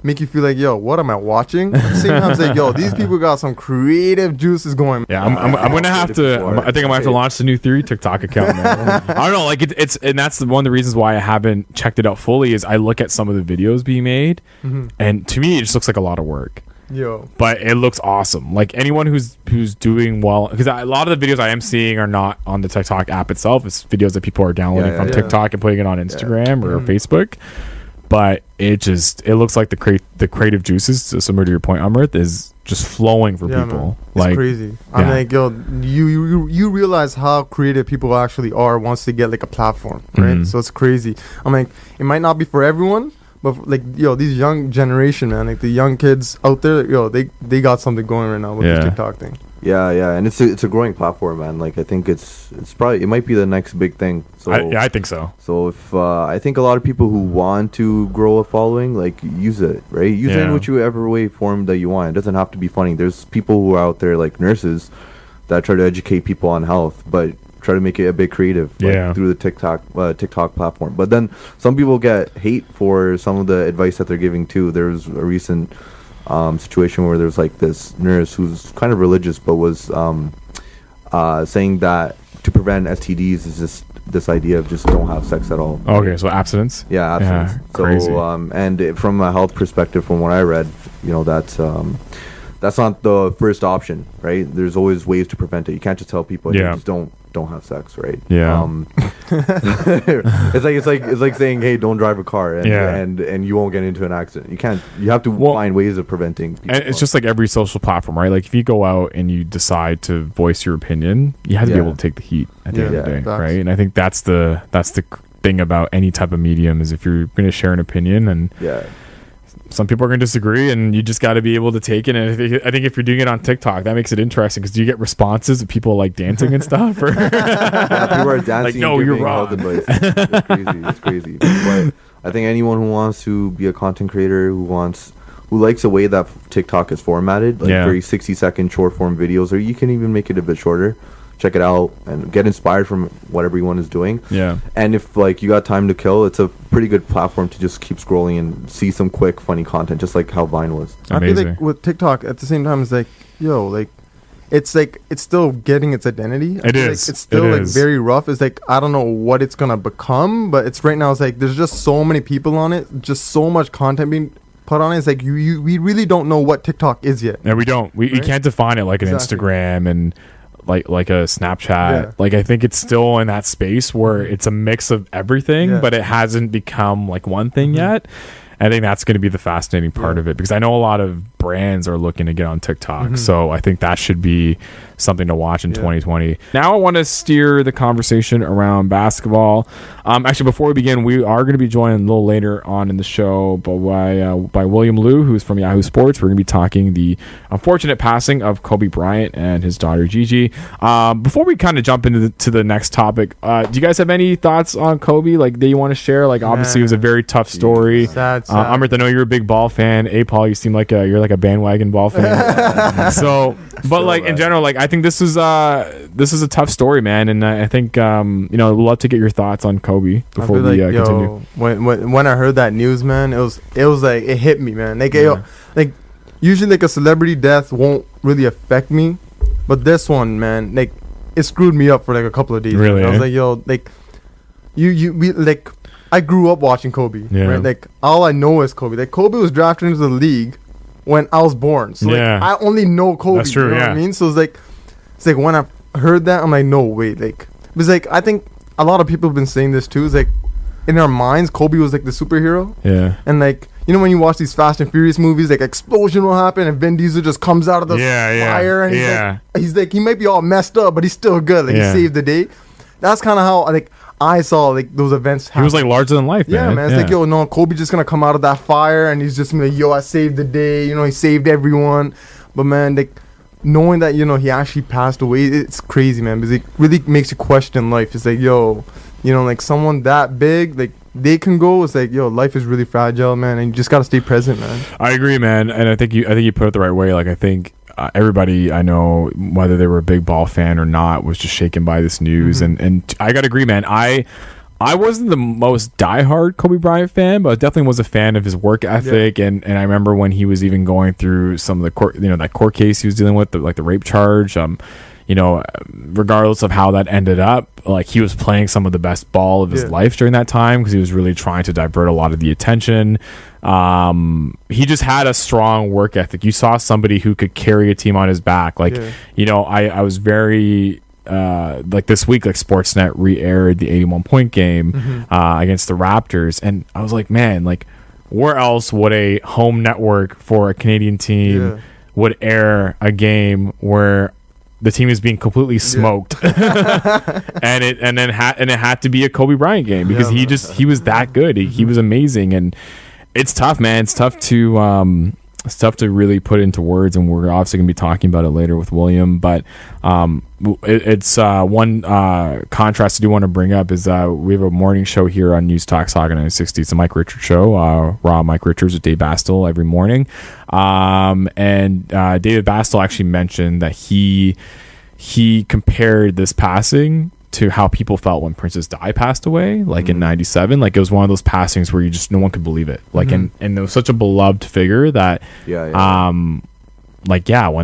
D: make you feel like, what am I watching? At the same time, it's like, these people got some creative juices going.
C: Yeah, I'm gonna have to. I think I might have to launch the new Theory TikTok account, man. I don't know, like it's and that's one of the reasons why I haven't checked it out fully. Is I look at some of the videos being made, and to me, it just looks like a lot of work. But it looks awesome. Like anyone who's doing well, because a lot of the videos I am seeing are not on the TikTok app itself. It's videos that people are downloading from TikTok and putting it on Instagram or Facebook. But it looks like the creative juices, similar to your point, Amrit, is just flowing for people.
D: Man. It's crazy. I'm like, you realize how creative people actually are once they get like a platform, right? So it's crazy. I'm like, it might not be for everyone, but like, these young generation, man, like the young kids out there, they got something going right now with this TikTok thing.
E: Yeah, and it's a growing platform, man. Like I think it's probably, it might be the next big thing. So
C: I think so.
E: So if I think a lot of people who want to grow a following, like use it, right? Use it in whichever way form that you want. It doesn't have to be funny. There's people who are out there like nurses that try to educate people on health, but try to make it a bit creative through the TikTok platform. But then some people get hate for some of the advice that they're giving too. There's a recent situation where there's like this nurse who's kind of religious, but was saying that to prevent STDs is just this idea of just don't have sex at all.
C: Okay, so abstinence.
E: Yeah, abstinence.
C: Yeah,
E: so
C: crazy.
E: And from a health perspective, from what I read, that's not the first option, right? There's always ways to prevent it. You can't just tell people, hey, just don't have sex, right?
C: Yeah.
E: It's like saying, hey, don't drive a car and you won't get into an accident. You have to find ways of preventing people.
C: And it's just like every social platform, right? Like if you go out and you decide to voice your opinion, you have to be able to take the heat at the end of the day, right? And I think that's the thing about any type of medium is if you're going to share an opinion and some people are going to disagree, and you just got to be able to take it. And I think if you're doing it on TikTok, that makes it interesting, because do you get responses of people like dancing and stuff? Or
E: Yeah, people are dancing.
C: like, no,
E: and
C: you're
E: giving
C: wrong.
E: health advice. It's crazy. It's crazy. But I think anyone who wants to be a content creator, who likes the way that TikTok is formatted, like very 60-second short form videos, or you can even make it a bit shorter. Check it out and get inspired from what everyone is doing.
C: Yeah.
E: And if like you got time to kill, it's a pretty good platform to just keep scrolling and see some quick, funny content, just like how Vine was.
D: I feel like with TikTok, at the same time, it's like, it's still getting its identity.
C: It is.
D: Like it's still very rough. It's like, I don't know what it's gonna become, but it's right now. It's like there's just so many people on it, just so much content being put on it. It's like we really don't know what TikTok is yet.
C: No, we don't. We can't define it like an Instagram and like a Snapchat.
D: Yeah.
C: Like, I think it's still in that space where it's a mix of everything, but it hasn't become like one thing yet. I think that's going to be the fascinating part of it, because I know a lot of brands are looking to get on TikTok. So I think that should be something to watch in 2020. Now I want to steer the conversation around basketball. Actually, before we begin, we are going to be joined a little later on in the show by William Liu, who's from Yahoo Sports. We're going to be talking the unfortunate passing of Kobe Bryant and his daughter Gigi. Before we kind of jump into the next topic, do you guys have any thoughts on Kobe, like, that you want to share? Like, obviously it was a very tough story.
D: Sad.
C: Amrit, I know you're a big ball fan. Apal, you seem like you're like a bandwagon ball fan. But like in general, like, I think this is a tough story, man, and I think we'd love to get your thoughts on Kobe before we continue.
D: When I heard that news, man, it was like it hit me, man. Like like usually like a celebrity death won't really affect me, but this one, man, like it screwed me up for like a couple of days.
C: Really?
D: I was like, like we like. I grew up watching Kobe, right? Like, all I know is Kobe. Like, Kobe was drafted into the league when I was born. So, like, I only know Kobe.
C: That's true,
D: you know what I mean? So, it's like when I heard that, I'm like, no, wait. Like, because, like, I think a lot of people have been saying this, too. It's like, in our minds, Kobe was, like, the superhero. Yeah. And, like, you know when you watch these Fast and Furious movies, like, explosion will happen, and Vin Diesel just comes out of the fire, and he's like, he might be all messed up, but he's still good. Like, he saved the day. That's kind of how, like, I saw like those events happen.
C: He was like larger than life, man.
D: Yeah, man. It's like, yo, no, Kobe just gonna come out of that fire and he's just like, yo, I saved the day. You know, he saved everyone. But man, like knowing that, he actually passed away, it's crazy, man. Because it really makes you question life. It's like, yo, like someone that big, like they can go. It's like, yo, life is really fragile, man, and you just gotta stay present, man.
C: I agree, man, and I think you put it the right way. Like, I think everybody I know, whether they were a big ball fan or not, was just shaken by this news. And I gotta agree, man. I wasn't the most diehard Kobe Bryant fan, but I definitely was a fan of his work ethic. And I remember when he was even going through some of the court, that court case he was dealing with, the rape charge. Regardless of how that ended up, like, he was playing some of the best ball of his life during that time, because he was really trying to divert a lot of the attention. He just had a strong work ethic. You saw somebody who could carry a team on his back. Like, I was very like this week, like Sportsnet re-aired the 81-point game against the Raptors, and I was like, man, like, where else would a home network for a Canadian team would air a game where the team is being completely smoked, and it had to be a Kobe Bryant game, because he was that good. He was amazing, and it's tough, man. It's tough to really put into words, and we're obviously gonna be talking about it later with William. But it's one contrast I do want to bring up is we have a morning show here on News Talk Saga 960. It's a Mike Richards show, Raw Mike Richards with Dave Bastel every morning. And David Bastel actually mentioned that he compared this passing to how people felt when Princess Di passed away, like in 97. Like, it was one of those passings where no one could believe it. Like, and it was such a beloved figure that when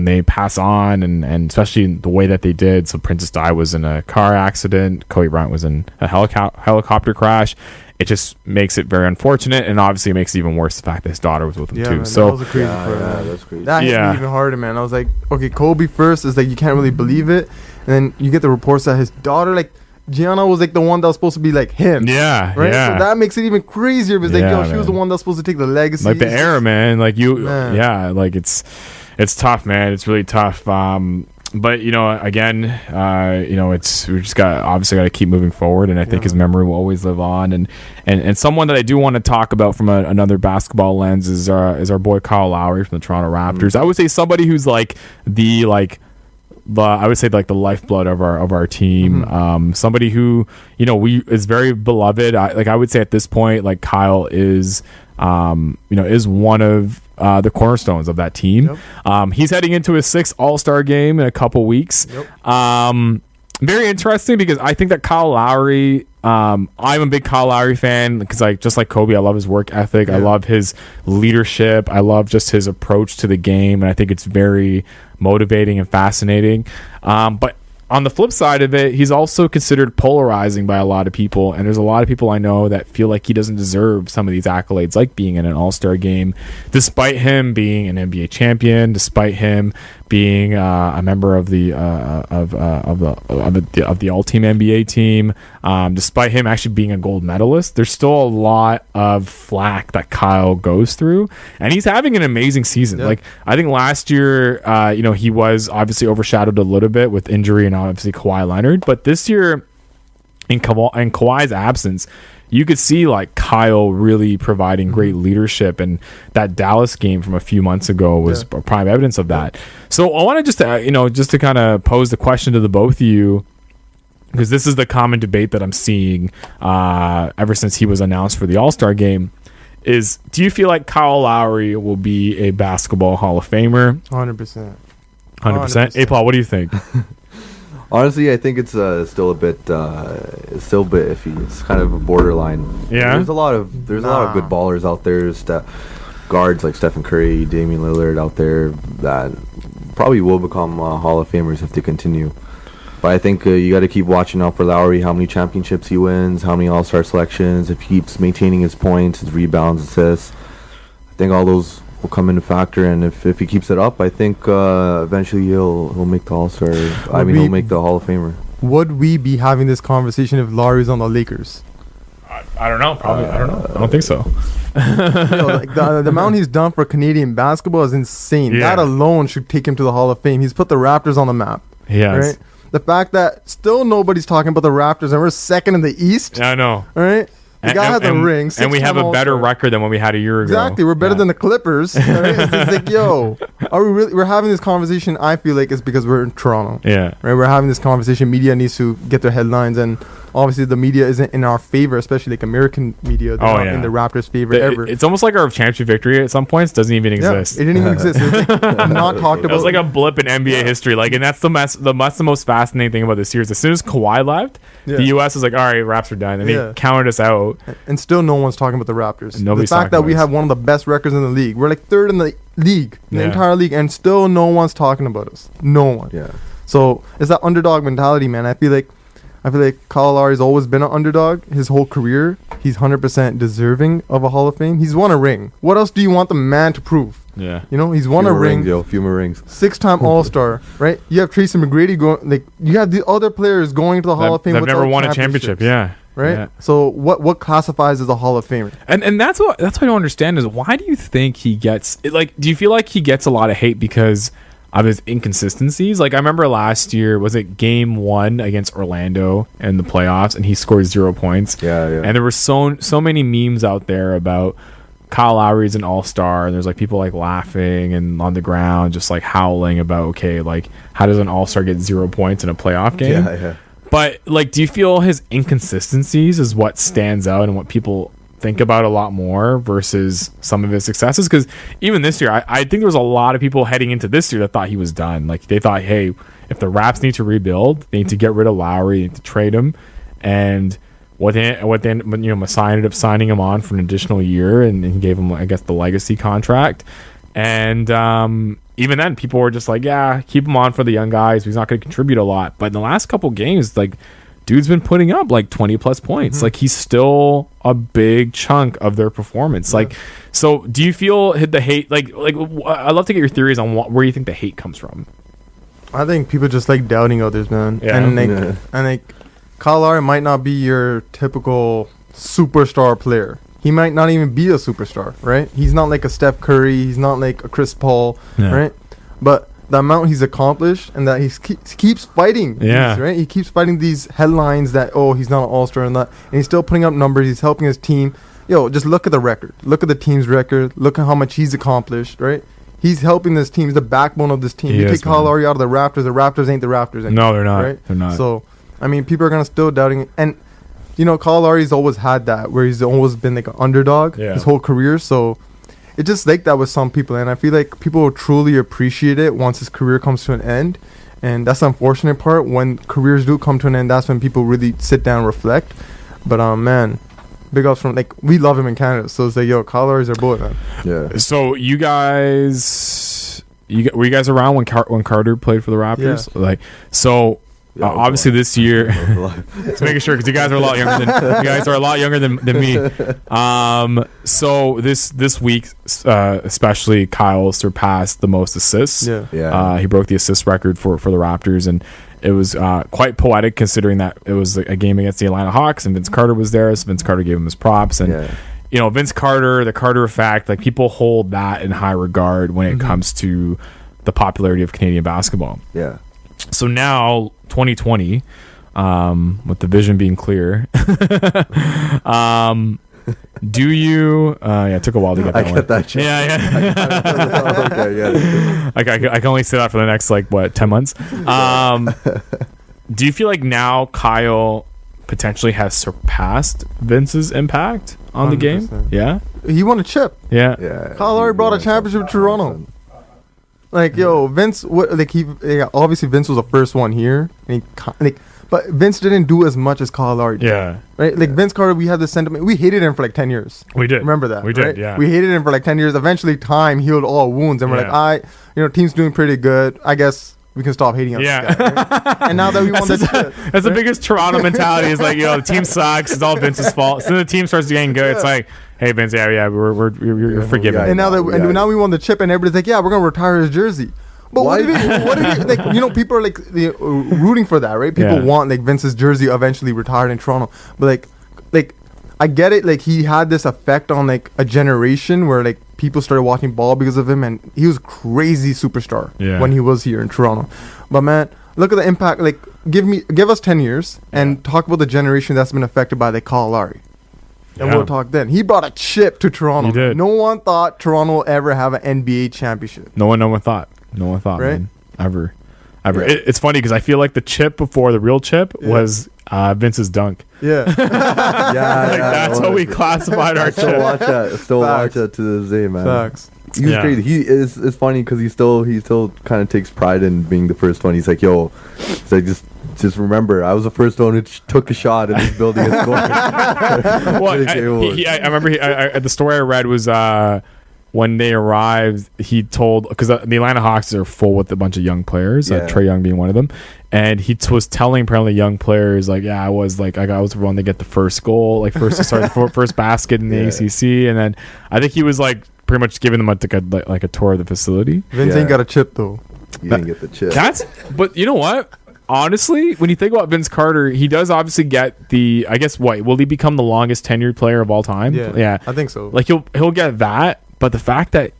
C: they pass on, and especially the way that they did. So Princess Di was in a car accident, Kobe Bryant was in a helicopter crash. It just makes it very unfortunate, and obviously it makes it even worse the fact that his daughter was with him too.
D: Man,
C: so
D: that was a crazy part, man.
E: That's crazy.
D: That hit me even harder, man. I was like, okay, Kobe first is like, you can't really believe it, and then you get the reports that his daughter, like, Gianna, was like the one that was supposed to be like him.
C: Yeah,
D: right.
C: Yeah.
D: So that makes it even crazier, because she was the one that was supposed to take the legacy,
C: like the era, man. Like like it's tough, man. It's really tough. But again, we just got to keep moving forward, and I think his memory will always live on. And someone that I do want to talk about from another basketball lens is our boy Kyle Lowry from the Toronto Raptors. I would say somebody who's the lifeblood of our team. Somebody who is very beloved. I would say at this point, Kyle is is one of the cornerstones of that team. He's heading into his 6th All-Star game in a couple weeks. Very interesting because I think that Kyle Lowry, I'm a big Kyle Lowry fan because just like Kobe, I love his work ethic. I love his leadership. I love just his approach to the game, and I think it's very motivating and fascinating. But on the flip side of it, he's also considered polarizing by a lot of people, and there's a lot of people I know that feel like he doesn't deserve some of these accolades, like being in an All-Star game, despite him being an NBA champion, despite him being a member of the All-Team NBA team, despite him actually being a gold medalist. There's still a lot of flack that Kyle goes through, and he's having an amazing season. I think last year, he was obviously overshadowed a little bit with injury and obviously Kawhi Leonard, but this year in Kawhi's absence, you could see Kyle really providing great leadership, and that Dallas game from a few months ago was prime evidence of that. So I want to just to kind of pose the question to the both of you, because this is the common debate that I'm seeing ever since he was announced for the All-Star game, is do you feel like Kyle Lowry will be a basketball Hall of Famer?
D: 100%.
C: 100%. Apal, what do you think?
E: Honestly, I think it's still a bit iffy. It's kind of a borderline.
C: Yeah.
E: There's a lot of good ballers out there. Guards like Stephen Curry, Damian Lillard out there that probably will become Hall of Famers if they continue. But I think you got to keep watching out for Lowry, how many championships he wins, how many All-Star selections, if he keeps maintaining his points, his rebounds, assists. I think all those will come into factor, and if he keeps it up, I think eventually he'll make the All-Star. He'll make the Hall of Famer.
D: Would we be having this conversation if Lowry's on the Lakers?
C: I don't know. Probably. I don't know. I don't think so.
D: The amount he's done for Canadian basketball is insane. That alone should take him to the Hall of Fame. He's put the Raptors on the map. Right? The fact that still nobody's talking about the Raptors and we're second in the East.
C: Yeah, I know.
D: Right? The guy has a ring.
C: And we have a better record than what we had a year ago.
D: Exactly. We're better than the Clippers. Right? It's yo, are we really? We're having this conversation, I feel like, it's because we're in Toronto.
C: Yeah.
D: Right? We're having this conversation. Media needs to get their headlines, and obviously the media isn't in our favor, especially American media. They're not in the Raptors' favor ever.
C: It's almost like our championship victory at some points doesn't even exist.
D: It didn't even exist. It's not talked about.
C: It was like a blip in NBA history. And that's the most fascinating thing about this series. As soon as Kawhi left, the U.S. was like, all right, Raps are done. And they counted us out.
D: And still no one's talking about the Raptors.
C: Nobody's
D: the fact that we have one of the best records in the league. We're 3rd in the league, the entire league, and still no one's talking about us. No one.
E: Yeah.
D: So it's that underdog mentality, man. I feel like Kyle Lowry's always been an underdog his whole career. He's 100% deserving of a Hall of Fame. He's won a ring. What else do you want the man to prove?
C: Yeah.
D: He's won a ring.
E: Few more rings.
D: 6-time All-Star, right? You have Tracy McGrady going. You have the other players going to the Hall of Fame.
C: They've never won a championship. Yeah.
D: Right.
C: Yeah.
D: So what classifies as a Hall of Famer?
C: And that's what I don't understand is why do you think he gets do you feel like he gets a lot of hate because of his inconsistencies? I remember last year, was it game 1 against Orlando in the playoffs, and he scored 0 points.
E: Yeah.
C: And there were so many memes out there about Kyle Lowry is an all-star, and there's people laughing and on the ground just howling about how does an all-star get 0 points in a playoff game?
E: Yeah.
C: But do you feel his inconsistencies is what stands out and what people think about a lot more versus some of his successes? Because even this year, I think there was a lot of people heading into this year that thought he was done. They thought, hey, if the Raps need to rebuild, they need to get rid of Lowry, they need to trade him. And what then Messiah ended up signing him on for an additional year, and he gave him, I guess, the legacy contract. And even then, people were just keep him on for the young guys. He's not going to contribute a lot. But in the last couple games, dude's been putting up 20 plus points. He's still a big chunk of their performance. So do you feel the hate? I'd love to get your theories on where you think the hate comes from.
D: I think people just doubting others, man.
C: Yeah.
D: And Kyle Lowry might not be your typical superstar player. He might not even be a superstar, right? He's not like a Steph Curry. He's not like a Chris Paul, right? But the amount he's accomplished and that he keeps fighting.
F: Yeah.
D: Right? He keeps fighting these headlines that, he's not an all-star and that. And he's still putting up numbers. He's helping his team. Just look at the record. Look at the team's record. Look at how much he's accomplished, right? He's helping this team. He's the backbone of this team. You take Kyle Lowry out of the Raptors ain't the Raptors anymore.
F: No, they're not.
D: Right?
F: They're not.
D: So, I mean, people are going to still doubting it. And, Kyle Lowry's always had that, where he's always been like an underdog his whole career. So, it's just like that with some people. And I feel like people will truly appreciate it once his career comes to an end. And that's the unfortunate part. When careers do come to an end, that's when people really sit down and reflect. But, man, big ups from, we love him in Canada. So it's like, Kyle Lowry's our boy, man.
E: Yeah.
F: So you guys, were you guys around when Carter played for the Raptors?
E: Yeah.
F: Obviously this year, just making sure because you guys are a lot younger than me. So this week, especially Kyle surpassed the most assists.
E: Yeah.
F: He broke the assist record for the Raptors, and it was quite poetic considering that it was a game against the Atlanta Hawks and Vince Carter was there. So Vince Carter gave him his props, and Vince Carter, the Carter effect, people hold that in high regard when it comes to the popularity of Canadian basketball.
E: Yeah.
F: So now 2020, with the vision being clear, do you it took a while to get that
E: I
F: one.
E: get that shit.
F: Yeah. I can only say that for the next 10 months. Do you feel like now Kyle potentially has surpassed Vince's impact on the game?
D: 100%.
F: Yeah.
D: He won a chip.
F: Yeah.
D: Kyle Lowry brought a championship to Toronto. Vince, obviously Vince was the first one here, and but Vince didn't do as much as Kyle Lowry did.
F: Yeah.
D: Right? Vince Carter, we had this sentiment. We hated him for 10 years.
F: We did.
D: Remember that?
F: We did, yeah.
D: We hated him for 10 years. Eventually, time healed all wounds, and we're team's doing pretty good. I guess we can stop hating him.
F: Yeah.
D: This guy, right? And now that we won the chip.
F: That's the biggest Toronto mentality is the team sucks. It's all Vince's fault. So the team starts getting good. It's like, hey, Vince, you're forgiven.
D: And now now we won the chip, and everybody's like, we're going to retire his jersey. But what did he people are rooting for that, right? People want Vince's jersey eventually retired in Toronto. But I get it. He had this effect on a generation where people started watching ball because of him, and he was crazy superstar when he was here in Toronto. But man, look at the impact. Give us 10 years and talk about the generation that's been affected by Kyle Lowry. And we'll talk then. He brought a chip to Toronto.
F: He did.
D: No one thought Toronto will ever have an NBA championship.
F: No one thought,
D: right?
F: Man, ever. It's funny because I feel like the chip before the real chip was Vince's dunk.
D: Yeah.
F: That's what we classified our chip.
E: Still watch that to this day, man.
D: Facts.
E: He's crazy. It's funny because he still kind of takes pride in being the first one. He's like, just remember, I was the first one who took a shot in this building and scored.
F: I remember the story I read was when they arrived, he told, because the Atlanta Hawks are full with a bunch of young players, Trae Young being one of them, and he was telling apparently young players I was the one to get the first goal, first to start the first basket in the ACC, and then I think he was pretty much giving them a tour of the facility.
D: Vince ain't got a chip though.
E: He didn't get the chip.
F: But you know what? Honestly, when you think about Vince Carter, he does obviously get I guess will he become the longest tenured player of all time? Yeah.
D: I think so.
F: He'll get that, but the fact that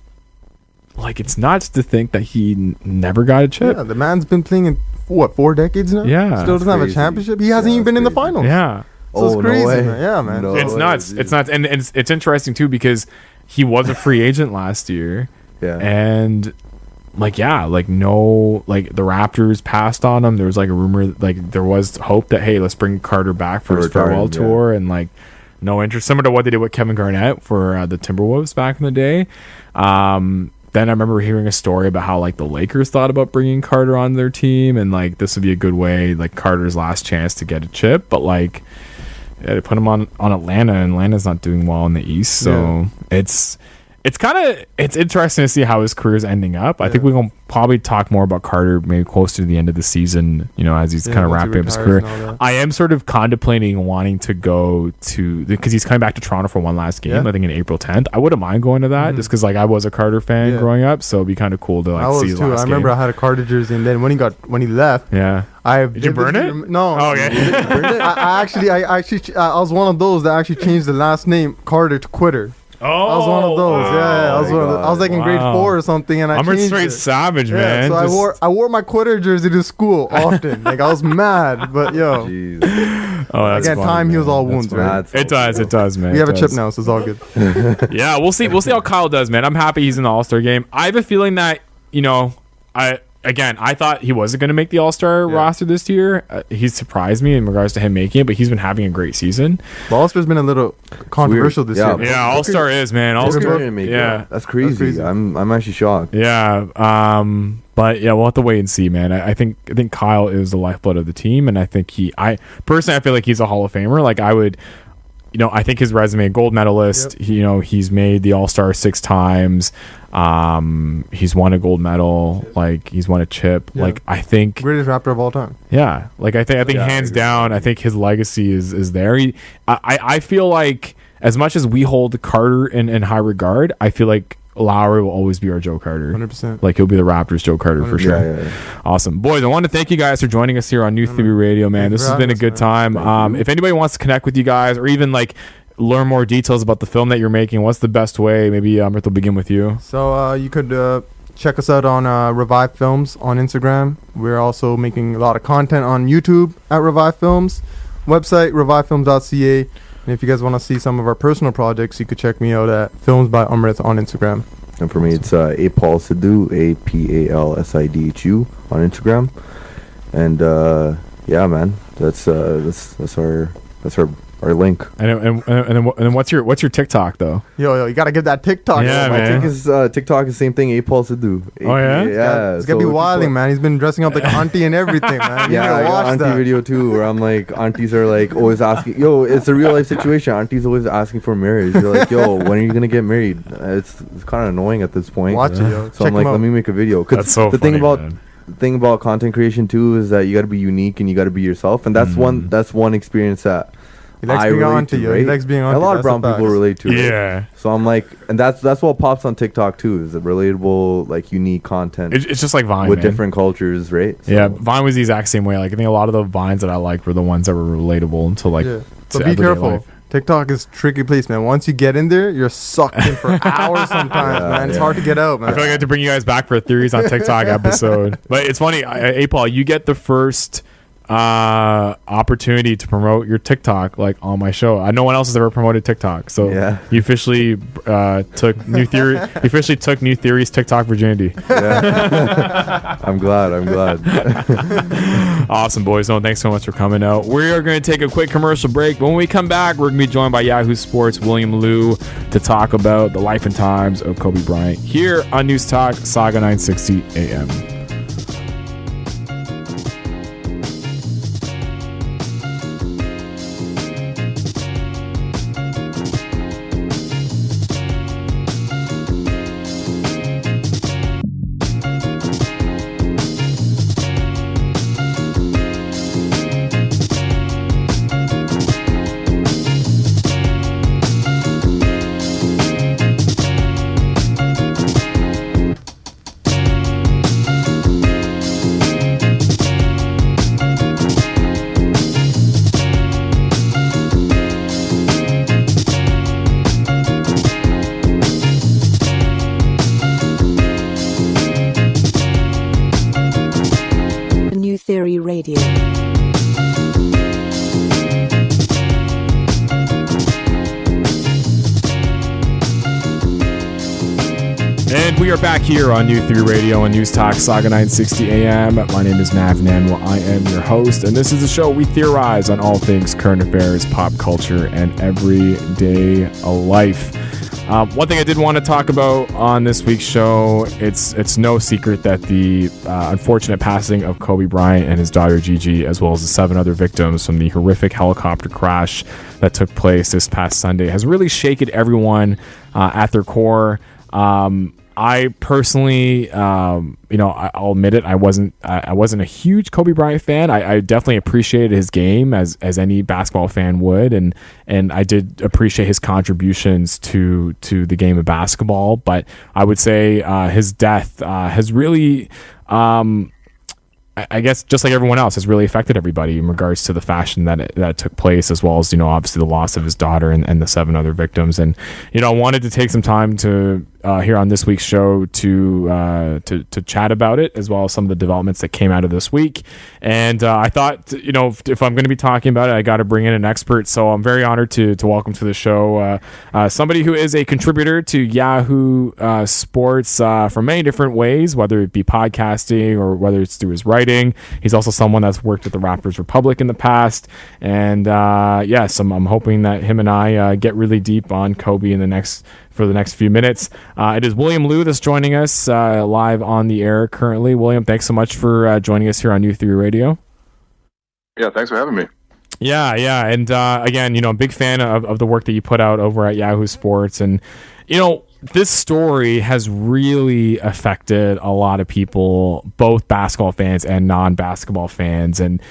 F: it's nuts to think that he never got a chip.
D: Yeah, the man's been playing in 4 decades now.
F: Yeah.
D: Still doesn't have a championship. He hasn't even been in the finals.
F: Yeah.
D: So it's crazy, man. Yeah, man.
E: No
F: it's
E: way,
F: nuts.
E: dude.
F: It's nuts. And it's interesting too because he was a free agent last year.
E: Yeah.
F: And the Raptors passed on him. There was a rumor, there was hope that, hey, let's bring Carter back for his farewell tour, and no interest, similar to what they did with Kevin Garnett for the Timberwolves back in the day. Then I remember hearing a story about how the Lakers thought about bringing Carter on their team, and this would be a good way, Carter's last chance to get a chip, but they put him on Atlanta, and Atlanta's not doing well in the East, so it's interesting to see how his career is ending up. I think we're going to probably talk more about Carter maybe closer to the end of the season, as he's kind of wrapping up his career. I am sort of contemplating wanting to go to, because he's coming back to Toronto for one last game, I think in April 10th. I wouldn't mind going to that just because I was a Carter fan growing up, so it'd be kind of cool to see his last game.
D: I remember I had a Carter jersey, and then when he left,
F: did you burn it?
D: No.
F: Oh, okay.
D: I was one of those that actually changed the last name Carter to Quitter. I was one of those. Yeah, I was one of those. I was like in grade 4 or something, and
F: I'm a
D: changed
F: straight
D: it.
F: savage,
D: Yeah,
F: man.
D: so I wore my quitter jersey to school often. Like I was mad, but yo,
E: Jeez.
F: That's
D: again,
F: funny,
D: time heals
F: man.
D: all
F: That's
D: wounds,
F: funny.
D: right?
F: It does, man.
D: We have
F: It
D: a chip
F: does.
D: now, so it's all good.
F: Yeah, we'll see how Kyle does, man. I'm happy he's in the All-Star game. I have a feeling that, I thought he wasn't going to make the All-Star roster this year. He's surprised me in regards to him making it, but he's been having a great season.
D: The All-Star's been a little controversial this year.
F: Yeah, All-Star is, man. All-Star,
E: yeah, that's crazy. I'm actually shocked.
F: Yeah, but yeah, we'll have to wait and see, man. I think Kyle is the lifeblood of the team, and I think I feel like he's a Hall of Famer. Like I would. I think his resume, gold medalist.
D: Yep.
F: He's made the All-Star 6 times. He's won a gold medal. Like he's won a chip.
D: Yeah.
F: Like I think
D: Greatest Raptor of all time.
F: yeah. Like I think hands down, I think his legacy is there. I feel like as much as we hold Carter in high regard, I feel like Lowry will always be our Joe Carter.
D: 100%.
F: Like he'll be the Raptors Joe Carter for sure.
E: Yeah.
F: Awesome. Boys, I want to thank you guys for joining us here on New Theory Radio, man. This has been a good time. If anybody wants to connect with you guys or even like learn more details about the film that you're making, what's the best way? Maybe Amrit will begin with you.
D: So you could check us out on Revive Films on Instagram. We're also making a lot of content on YouTube at Revive Films. Website, revivefilms.ca. And if you guys want to see some of our personal projects, you could check me out at Films by Amrit on Instagram.
E: And for me, it's Apal Sidhu, APALSIDHU on Instagram. And yeah, man, that's our link.
F: And then what's your TikTok though?
D: Yo, you gotta give that TikTok.
F: Yeah,
E: My
F: man.
E: TikTok is the same thing, Apal Sidhu.
F: Oh, yeah?
E: Yeah.
D: It's gonna be wilding, man. He's been dressing up like auntie and everything, man. You
E: Yeah,
D: gotta
E: I got
D: watch
E: auntie
D: that.
E: video too, where I'm like, aunties are like always asking, yo, it's a real life situation. Aunties always asking for marriage. They're like, yo, when are you gonna get married? It's kind of annoying at this point.
D: Watch it, yo.
E: So I'm like, let me make a video. 'Cause
F: That's so
E: the
F: funny,
E: thing about
F: man.
E: the thing about content creation too is that you got to be unique and you got to be yourself, and that's one experience that
D: He likes
E: I
D: being
E: relate
D: auntie,
E: to,
D: yo.
E: right?
D: He likes being auntie.
E: A lot of
D: That's
E: brown
D: the
E: people
D: facts.
E: relate to. Right?
F: Yeah.
E: So I'm like, and that's what pops on TikTok too, is the relatable, like unique content
F: It's just like Vine,
E: with
F: man.
E: different cultures, right? So
F: Yeah, Vine was the exact same way. Like I think a lot of the Vines that I liked were the ones that were relatable to like.
D: Yeah.
F: to
D: So be
F: everyday
D: careful.
F: life.
D: TikTok is a tricky place, man. Once you get in there, you're sucked in for hours sometimes,
E: Yeah,
D: man. It's
E: yeah.
D: hard to get out, man.
F: I feel like I have to bring you guys back for a Theories on TikTok episode. But it's funny, Apal, you get the first opportunity to promote your TikTok like on my show. No one else has ever promoted TikTok, so
E: Yeah.
F: you officially took New Theory. You officially took New Theory's TikTok virginity.
E: Yeah. I'm glad.
F: Awesome, boys. No, thanks so much for coming out. We are going to take a quick commercial break. When we come back, we're going to be joined by Yahoo Sports' William Liu to talk about the life and times of Kobe Bryant here on News Talk Saga 960 AM.
B: New Theory Radio.
F: And we are back here on New Theory Radio and News Talk Saga 960 AM. My name is Nav Nanwa. I am your host, and this is the show we theorize on all things current affairs, pop culture, and everyday life. One thing I did want to talk about on this week's show, it's no secret that the unfortunate passing of Kobe Bryant and his daughter Gigi, as well as the 7 other victims from the horrific helicopter crash that took place this past Sunday, has really shaken everyone at their core. I personally, I'll admit it. I wasn't a huge Kobe Bryant fan. I definitely appreciated his game as any basketball fan would, and I did appreciate his contributions to the game of basketball. But I would say his death has really I guess just like everyone else, has really affected everybody in regards to the fashion that it took place, as well as, you know, obviously the loss of his daughter and the 7 other victims. And, you know, I wanted to take some time to here on this week's show to chat about it, as well as some of the developments that came out of this week. And I thought, you know, if I'm going to be talking about it, I got to bring in an expert. So I'm very honored to welcome to the show somebody who is a contributor to Yahoo Sports from many different ways, whether it be podcasting or whether it's through his writing. He's also someone that's worked at the Raptors Republic in the past. And yes, I'm hoping that him and I get really deep on Kobe for the next few minutes. It is William Liu that's joining us live on the air currently. William, thanks so much for joining us here on New Theory Radio.
C: Yeah, thanks for having me.
F: Yeah. And again, you know, I'm a big fan of the work that you put out over at Yahoo Sports. And, you know, this story has really affected a lot of people, both basketball fans and non-basketball fans. And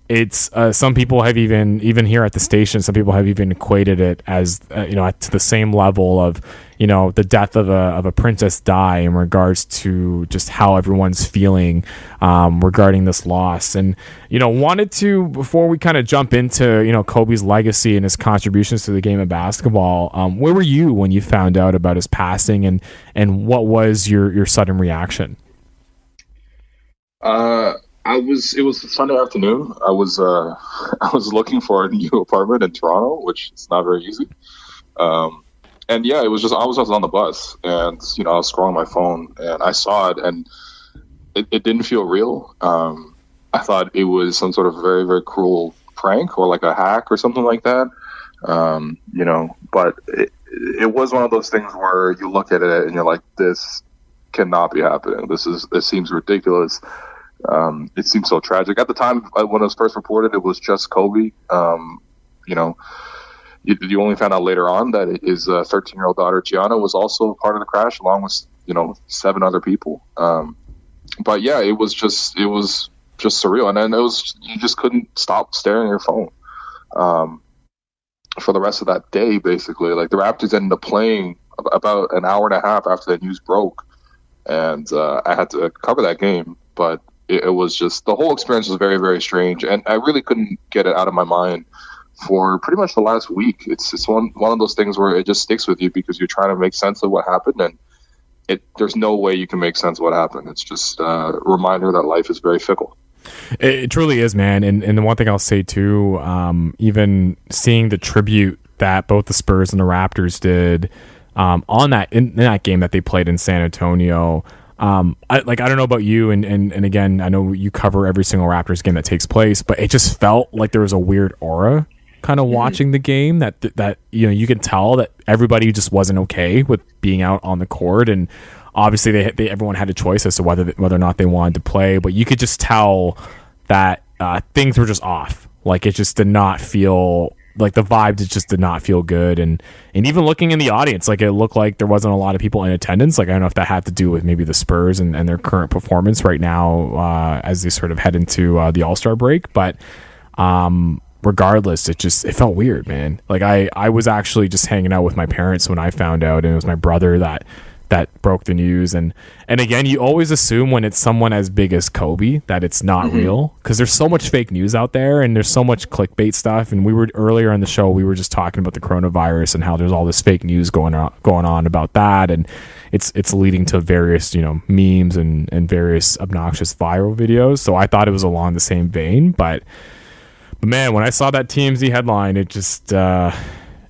F: it's some people have even here at the station, some people have even equated it as you know, to the same level of, you know, the death of a Princess Di in regards to just how everyone's feeling regarding this loss. And, you know, wanted to, before we kind of jump into, you know, Kobe's legacy and his contributions to the game of basketball, where were you when you found out about his passing, and what was your sudden reaction?
C: It was Sunday afternoon. I was looking for a new apartment in Toronto, which is not very easy. And yeah, it was just, I was on the bus, and, you know, I was scrolling my phone and I saw it, and it didn't feel real. I thought it was some sort of very, very cruel prank or like a hack or something like that. You know, but it was one of those things where you look at it and you're like, this cannot be happening. This seems ridiculous. It seems so tragic. At the time when it was first reported, it was just Kobe. You know, you only found out later on that his 13-year-old daughter Gianna was also part of the crash, along with, you know, 7 other people. But yeah, it was just surreal, and then you just couldn't stop staring at your phone for the rest of that day. Basically, like, the Raptors ended up playing about an hour and a half after the news broke, and I had to cover that game, but it was just, the whole experience was very, very strange, and I really couldn't get it out of my mind for pretty much the last week. It's one of those things where it just sticks with you because you're trying to make sense of what happened, and there's no way you can make sense of what happened. It's just a reminder that life is very fickle.
F: It truly is, man. And the one thing I'll say too, even seeing the tribute that both the Spurs and the Raptors did on that in that game that they played in San Antonio. I don't know about you, and again, I know you cover every single Raptors game that takes place, but it just felt like there was a weird aura kind of watching the game that you know, you can tell that everybody just wasn't okay with being out on the court, and obviously everyone had a choice as to whether or not they wanted to play, but you could just tell that things were just off. Like, it just did not feel like, the vibe just did not feel good, and even looking in the audience, like, it looked like there wasn't a lot of people in attendance. Like, I don't know if that had to do with maybe the Spurs and their current performance right now as they sort of head into the All-Star break, but regardless, it felt weird, man. Like, I was actually just hanging out with my parents when I found out, and it was my brother that broke the news, and again, you always assume when it's someone as big as Kobe that it's not real, because there's so much fake news out there, and there's so much clickbait stuff. And we were earlier in the show, we were just talking about the coronavirus and how there's all this fake news going on about that, and it's leading to various, you know, memes and various obnoxious viral videos. So I thought it was along the same vein, but man, when I saw that TMZ headline, it just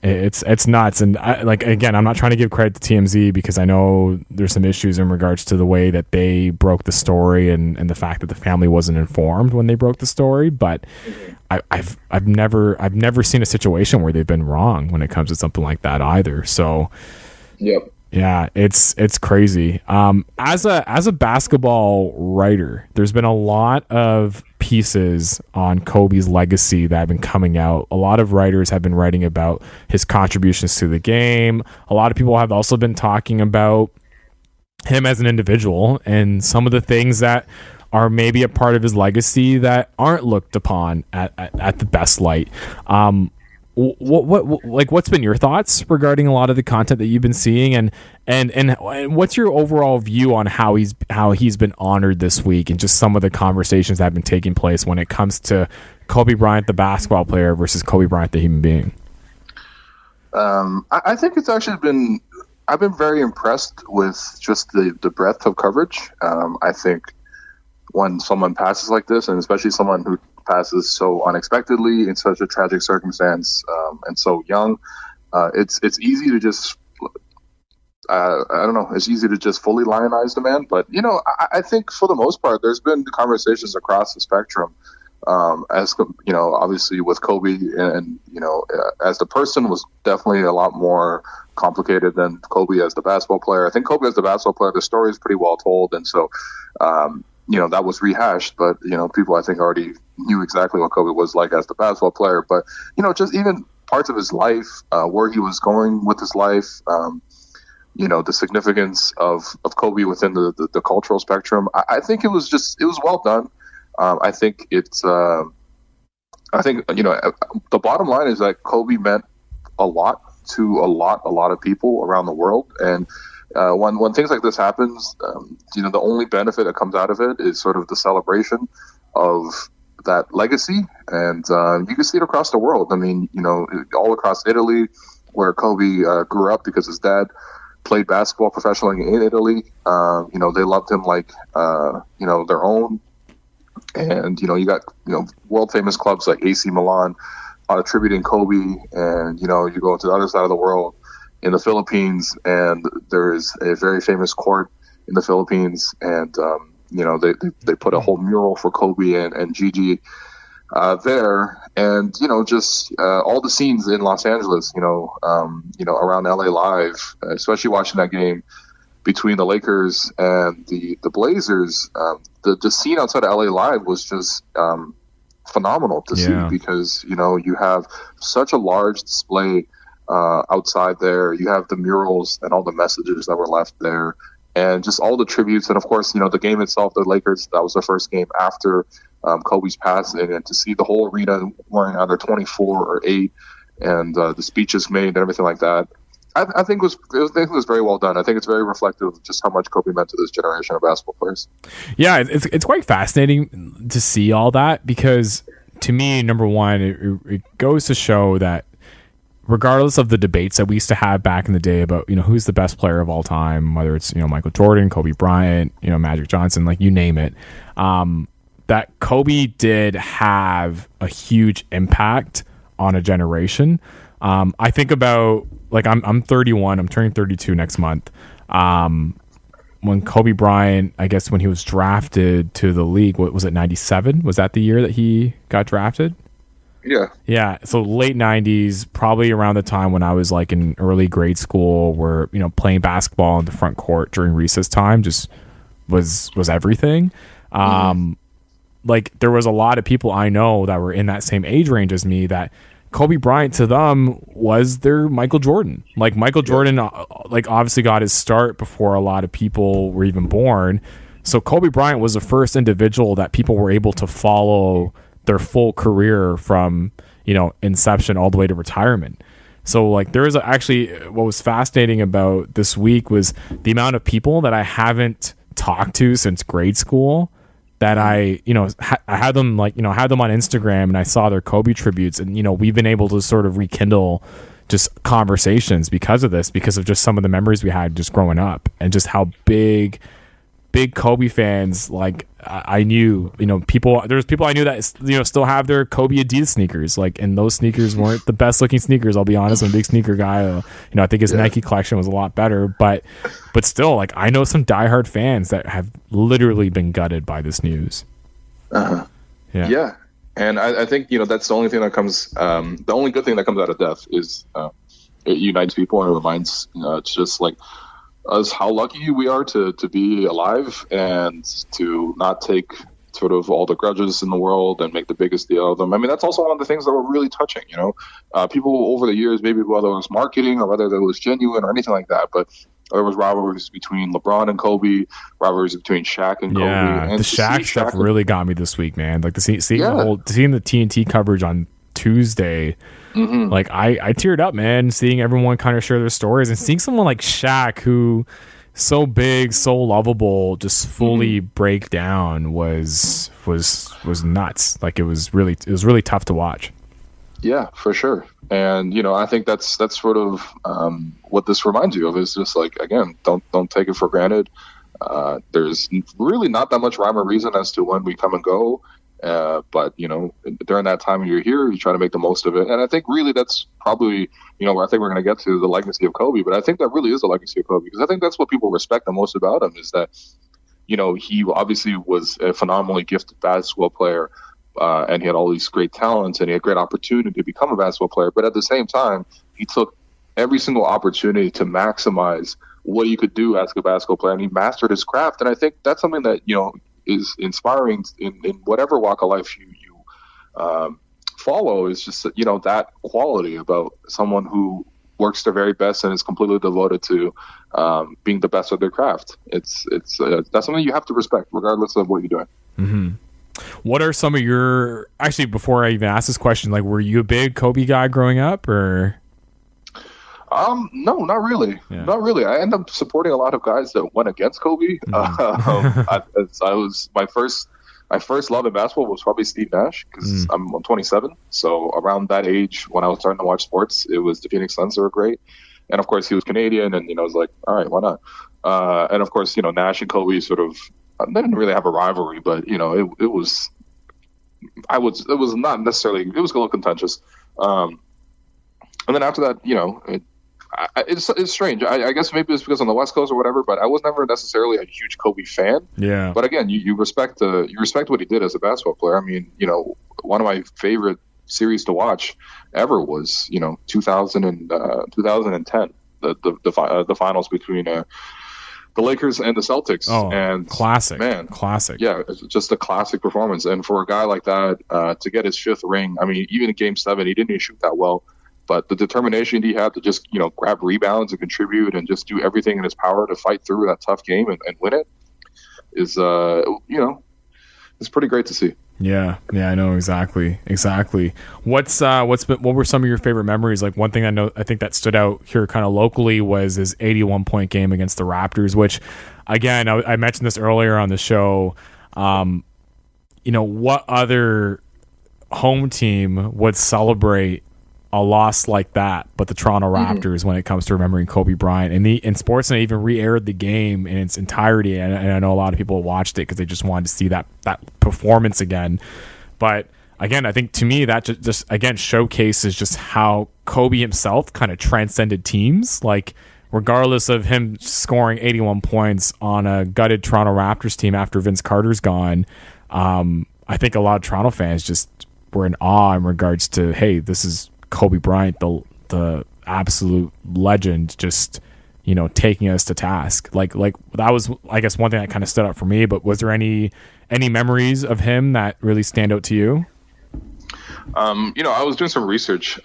F: it's nuts. And again, I'm not trying to give credit to TMZ, because I know there's some issues in regards to the way that they broke the story and the fact that the family wasn't informed when they broke the story. But I've never seen a situation where they've been wrong when it comes to something like that either. So
C: Yep.
F: Yeah, it's crazy. As a basketball writer, there's been a lot of pieces on Kobe's legacy that have been coming out. A lot of writers have been writing about his contributions to the game. A lot of people have also been talking about him as an individual and some of the things that are maybe a part of his legacy that aren't looked upon at the best light. what's been your thoughts regarding a lot of the content that you've been seeing, and what's your overall view on how he's been honored this week, and just some of the conversations that have been taking place when it comes to Kobe Bryant, the basketball player, versus Kobe Bryant, the human being?
G: I think it's actually been. I've been very impressed with just the breadth of coverage. I think when someone passes like this, and especially someone who passes so unexpectedly in such a tragic circumstance, and so young, it's easy to just I don't know. It's easy to just fully lionize the man, but I think for the most part, there's been conversations across the spectrum. As obviously with Kobe, and as the person was definitely a lot more complicated than Kobe as the basketball player. I think Kobe as the basketball player, the story is pretty well told, and so that was rehashed. But people I think already knew exactly what Kobe was like as the basketball player. But just even parts of his life, where he was going with his life. The significance of Kobe within the cultural spectrum. I think it was well done. I think it's. The bottom line is that Kobe meant a lot to a lot of people around the world, and when things like this happens, the only benefit that comes out of it is sort of the celebration of that legacy, and you can see it across the world. I mean, all across Italy, where Kobe grew up because his dad played basketball professionally in Italy. They loved him like their own. And you got world famous clubs like AC Milan attributing Kobe, and you go to the other side of the world in the Philippines, and there is a very famous court in the Philippines, and they put a whole mural for Kobe and Gigi there, and just all the scenes in Los Angeles, around LA Live, especially watching that game between the Lakers and the Blazers. The scene outside of LA Live was just phenomenal to see, because you have such a large display outside there. You have the murals and all the messages that were left there, and just all the tributes. And of course, the game itself, the Lakers, that was their first game after Kobe's passing, and to see the whole arena wearing either 24 or 8, and the speeches made and everything like that. I think it was very well done. I think it's very reflective of just how much Kobe meant to this generation of basketball players.
F: Yeah, it's quite fascinating to see all that, because to me, number one, it goes to show that regardless of the debates that we used to have back in the day about who's the best player of all time, whether it's Michael Jordan, Kobe Bryant, Magic Johnson, like you name it, that Kobe did have a huge impact on a generation. I think about, like, I'm 31, I'm turning 32 next month. When Kobe Bryant, I guess when he was drafted to the league, what was it, 97? Was that the year that he got drafted? Yeah. So late 90s, probably around the time when I was like in early grade school, where playing basketball in the front court during recess time just was everything. Like, there was a lot of people I know that were in that same age range as me that Kobe Bryant to them was their Michael Jordan. Like, Michael Jordan, like, obviously got his start before a lot of people were even born. So Kobe Bryant was the first individual that people were able to follow their full career from, inception all the way to retirement. So, like, there was actually, what was fascinating about this week was the amount of people that I haven't talked to since grade school, that I had them had them on Instagram, and I saw their Kobe tributes, and we've been able to sort of rekindle just conversations because of this, because of just some of the memories we had just growing up, and just how big Kobe fans, like, I knew, there's people I knew that still have their Kobe Adidas sneakers, like, and those sneakers weren't the best looking sneakers, I'll be honest. I'm a big sneaker guy. I think his Nike collection was a lot better, but still, like, I know some diehard fans that have literally been gutted by this news.
G: Yeah. And I think, that's the only thing that comes, the only good thing that comes out of death is it unites people, and it reminds, it's just like us how lucky we are to be alive, and to not take sort of all the grudges in the world and make the biggest deal of them. I mean, that's also one of the things that were really touching, people over the years, maybe whether it was marketing or whether it was genuine or anything like that, but there was rivalries between LeBron and Kobe, rivalries between Shaq and Kobe.
F: Yeah,
G: and
F: the Shaq stuff really got me this week, man. Like, seeing the TNT coverage on Tuesday. Like I teared up, man, seeing everyone kind of share their stories and seeing someone like Shaq, who so big, so lovable, just fully break down was nuts. Like it was really tough to watch.
G: Yeah, for sure. And I think that's sort of what this reminds you of, is just like, again, don't take it for granted. There's really not that much rhyme or reason as to when we come and go. But during that time you're here, you try to make the most of it. And I think really that's probably, where I think we're going to get to the legacy of Kobe. But I think that really is the legacy of Kobe, because I think that's what people respect the most about him, is that, he obviously was a phenomenally gifted basketball player. And he had all these great talents, and he had great opportunity to become a basketball player. But at the same time, he took every single opportunity to maximize what he could do as a basketball player, and he mastered his craft. And I think that's something that, is inspiring in whatever walk of life you follow, is just, that quality about someone who works their very best and is completely devoted to being the best of their craft. It's that's something you have to respect regardless of what you're doing.
F: What are some of your, actually, before I even ask this question, like, were you a big Kobe guy growing up, or?
G: No, not really.
F: Yeah.
G: Not really. I ended up supporting a lot of guys that went against Kobe. I was my first love in basketball was probably Steve Nash, because I'm 27. So around that age, when I was starting to watch sports, it was the Phoenix Suns that were great. And of course he was Canadian, and I was like, all right, why not? And of course, Nash and Kobe sort of, they didn't really have a rivalry, but it was not necessarily, it was a little contentious. And then after that, it's strange. I guess maybe it's because on the West Coast or whatever, but I was never necessarily a huge Kobe fan.
F: Yeah.
G: But again, you respect what he did as a basketball player. I mean, one of my favorite series to watch ever was 2000 and 2010, the finals between the Lakers and the Celtics.
F: Oh,
G: and
F: classic,
G: man,
F: classic.
G: Yeah, it's just a classic performance. And for a guy like that to get his fifth ring, I mean, even in Game 7, he didn't even shoot that well, but the determination he had to just grab rebounds and contribute and just do everything in his power to fight through that tough game and win it is it's pretty great to see.
F: Yeah, I know exactly. What were some of your favorite memories? Like, one thing I think that stood out here kind of locally was his 81-point game against the Raptors, which, again, I mentioned this earlier on the show. What other home team would celebrate a loss like that but the Toronto Raptors when it comes to remembering Kobe Bryant? And in Sportsnet even re-aired the game in its entirety, and I know a lot of people watched it because they just wanted to see that performance again. But again, I think to me that just again showcases just how Kobe himself kind of transcended teams. Like, regardless of him scoring 81 points on a gutted Toronto Raptors team after Vince Carter's gone, I think a lot of Toronto fans just were in awe in regards to, hey, this is Kobe Bryant, the absolute legend, just taking us to task. Like that was, I guess, one thing that kind of stood out for me. But was there any memories of him that really stand out to you?
G: I was doing some research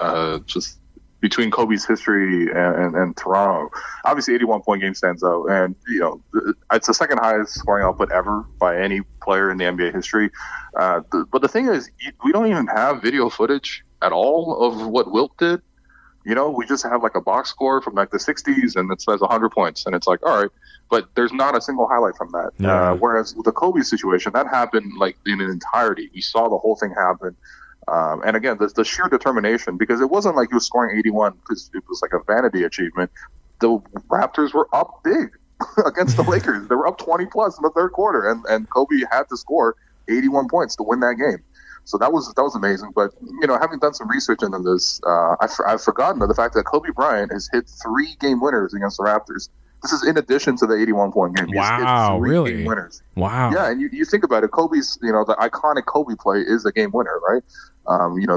G: just between Kobe's history and Toronto. Obviously, 81-point game stands out, and it's the second highest scoring output ever by any player in the NBA history. But the thing is, we don't even have video footage at all of what Wilt did. We just have like a box score from like the 60s, and it says 100 points, and it's like, all right, but there's not a single highlight from that.
F: Yeah.
G: Whereas with the Kobe situation, that happened like in an entirety. We saw the whole thing happen. And again, the sheer determination, because it wasn't like he was scoring 81 because it was like a vanity achievement. The Raptors were up big against the Lakers. They were up 20 plus in the third quarter, and Kobe had to score 81 points to win that game. So that was amazing. But having done some research into this, I've forgotten the fact that Kobe Bryant has hit 3 game winners against the Raptors. This is in addition to the 81-point game.
F: Wow, really?
G: Game winners.
F: Wow.
G: Yeah, and you think about it, Kobe's, the iconic Kobe play is a game winner, right?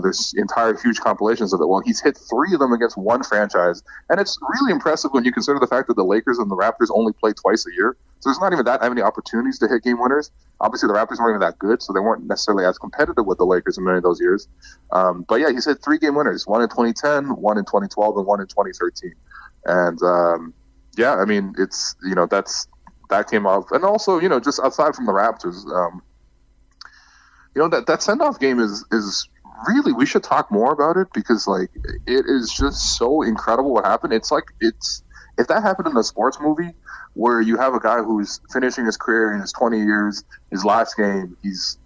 G: There's entire huge compilations of it. Well, he's hit 3 of them against one franchise, and it's really impressive when you consider the fact that the Lakers and the Raptors only play twice a year. So there's not even that many opportunities to hit game winners. Obviously, the Raptors weren't even that good, so they weren't necessarily as competitive with the Lakers in many of those years. But yeah, he's hit 3 game winners: one in 2010, one in 2012, and one in 2013. And yeah, I mean, it's that came off, and also just aside from the Raptors, that send off game is really, we should talk more about it because like it is just so incredible what happened. It's like if that happened in a sports movie where you have a guy who's finishing his career in his 20 years, his last game, he's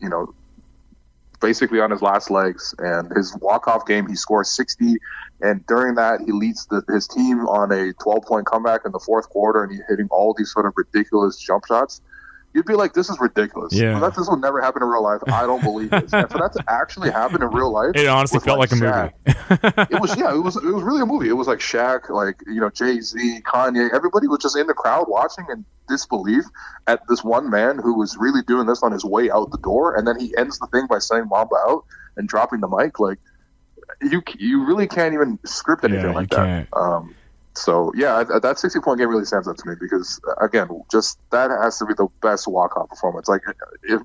G: basically on his last legs, and his walk-off game he scores 60, and during that he leads his team on a 12-point comeback in the fourth quarter, and he's hitting all these sort of ridiculous jump shots. You'd be like, this is ridiculous.
F: Yeah.
G: This will never happen in real life. I don't believe this. And for that to actually happen in real life,
F: it honestly felt like a
G: Shaq.
F: movie.
G: It was really a movie. It was like Shaq, like Jay-Z, Kanye, everybody was just in the crowd watching in disbelief at this one man who was really doing this on his way out the door, and then he ends the thing by saying Mamba out and dropping the mic. Like you really can't even script anything like that. So, yeah, that 60-point game really stands out to me because, again, just that has to be the best walk-off performance. Like, if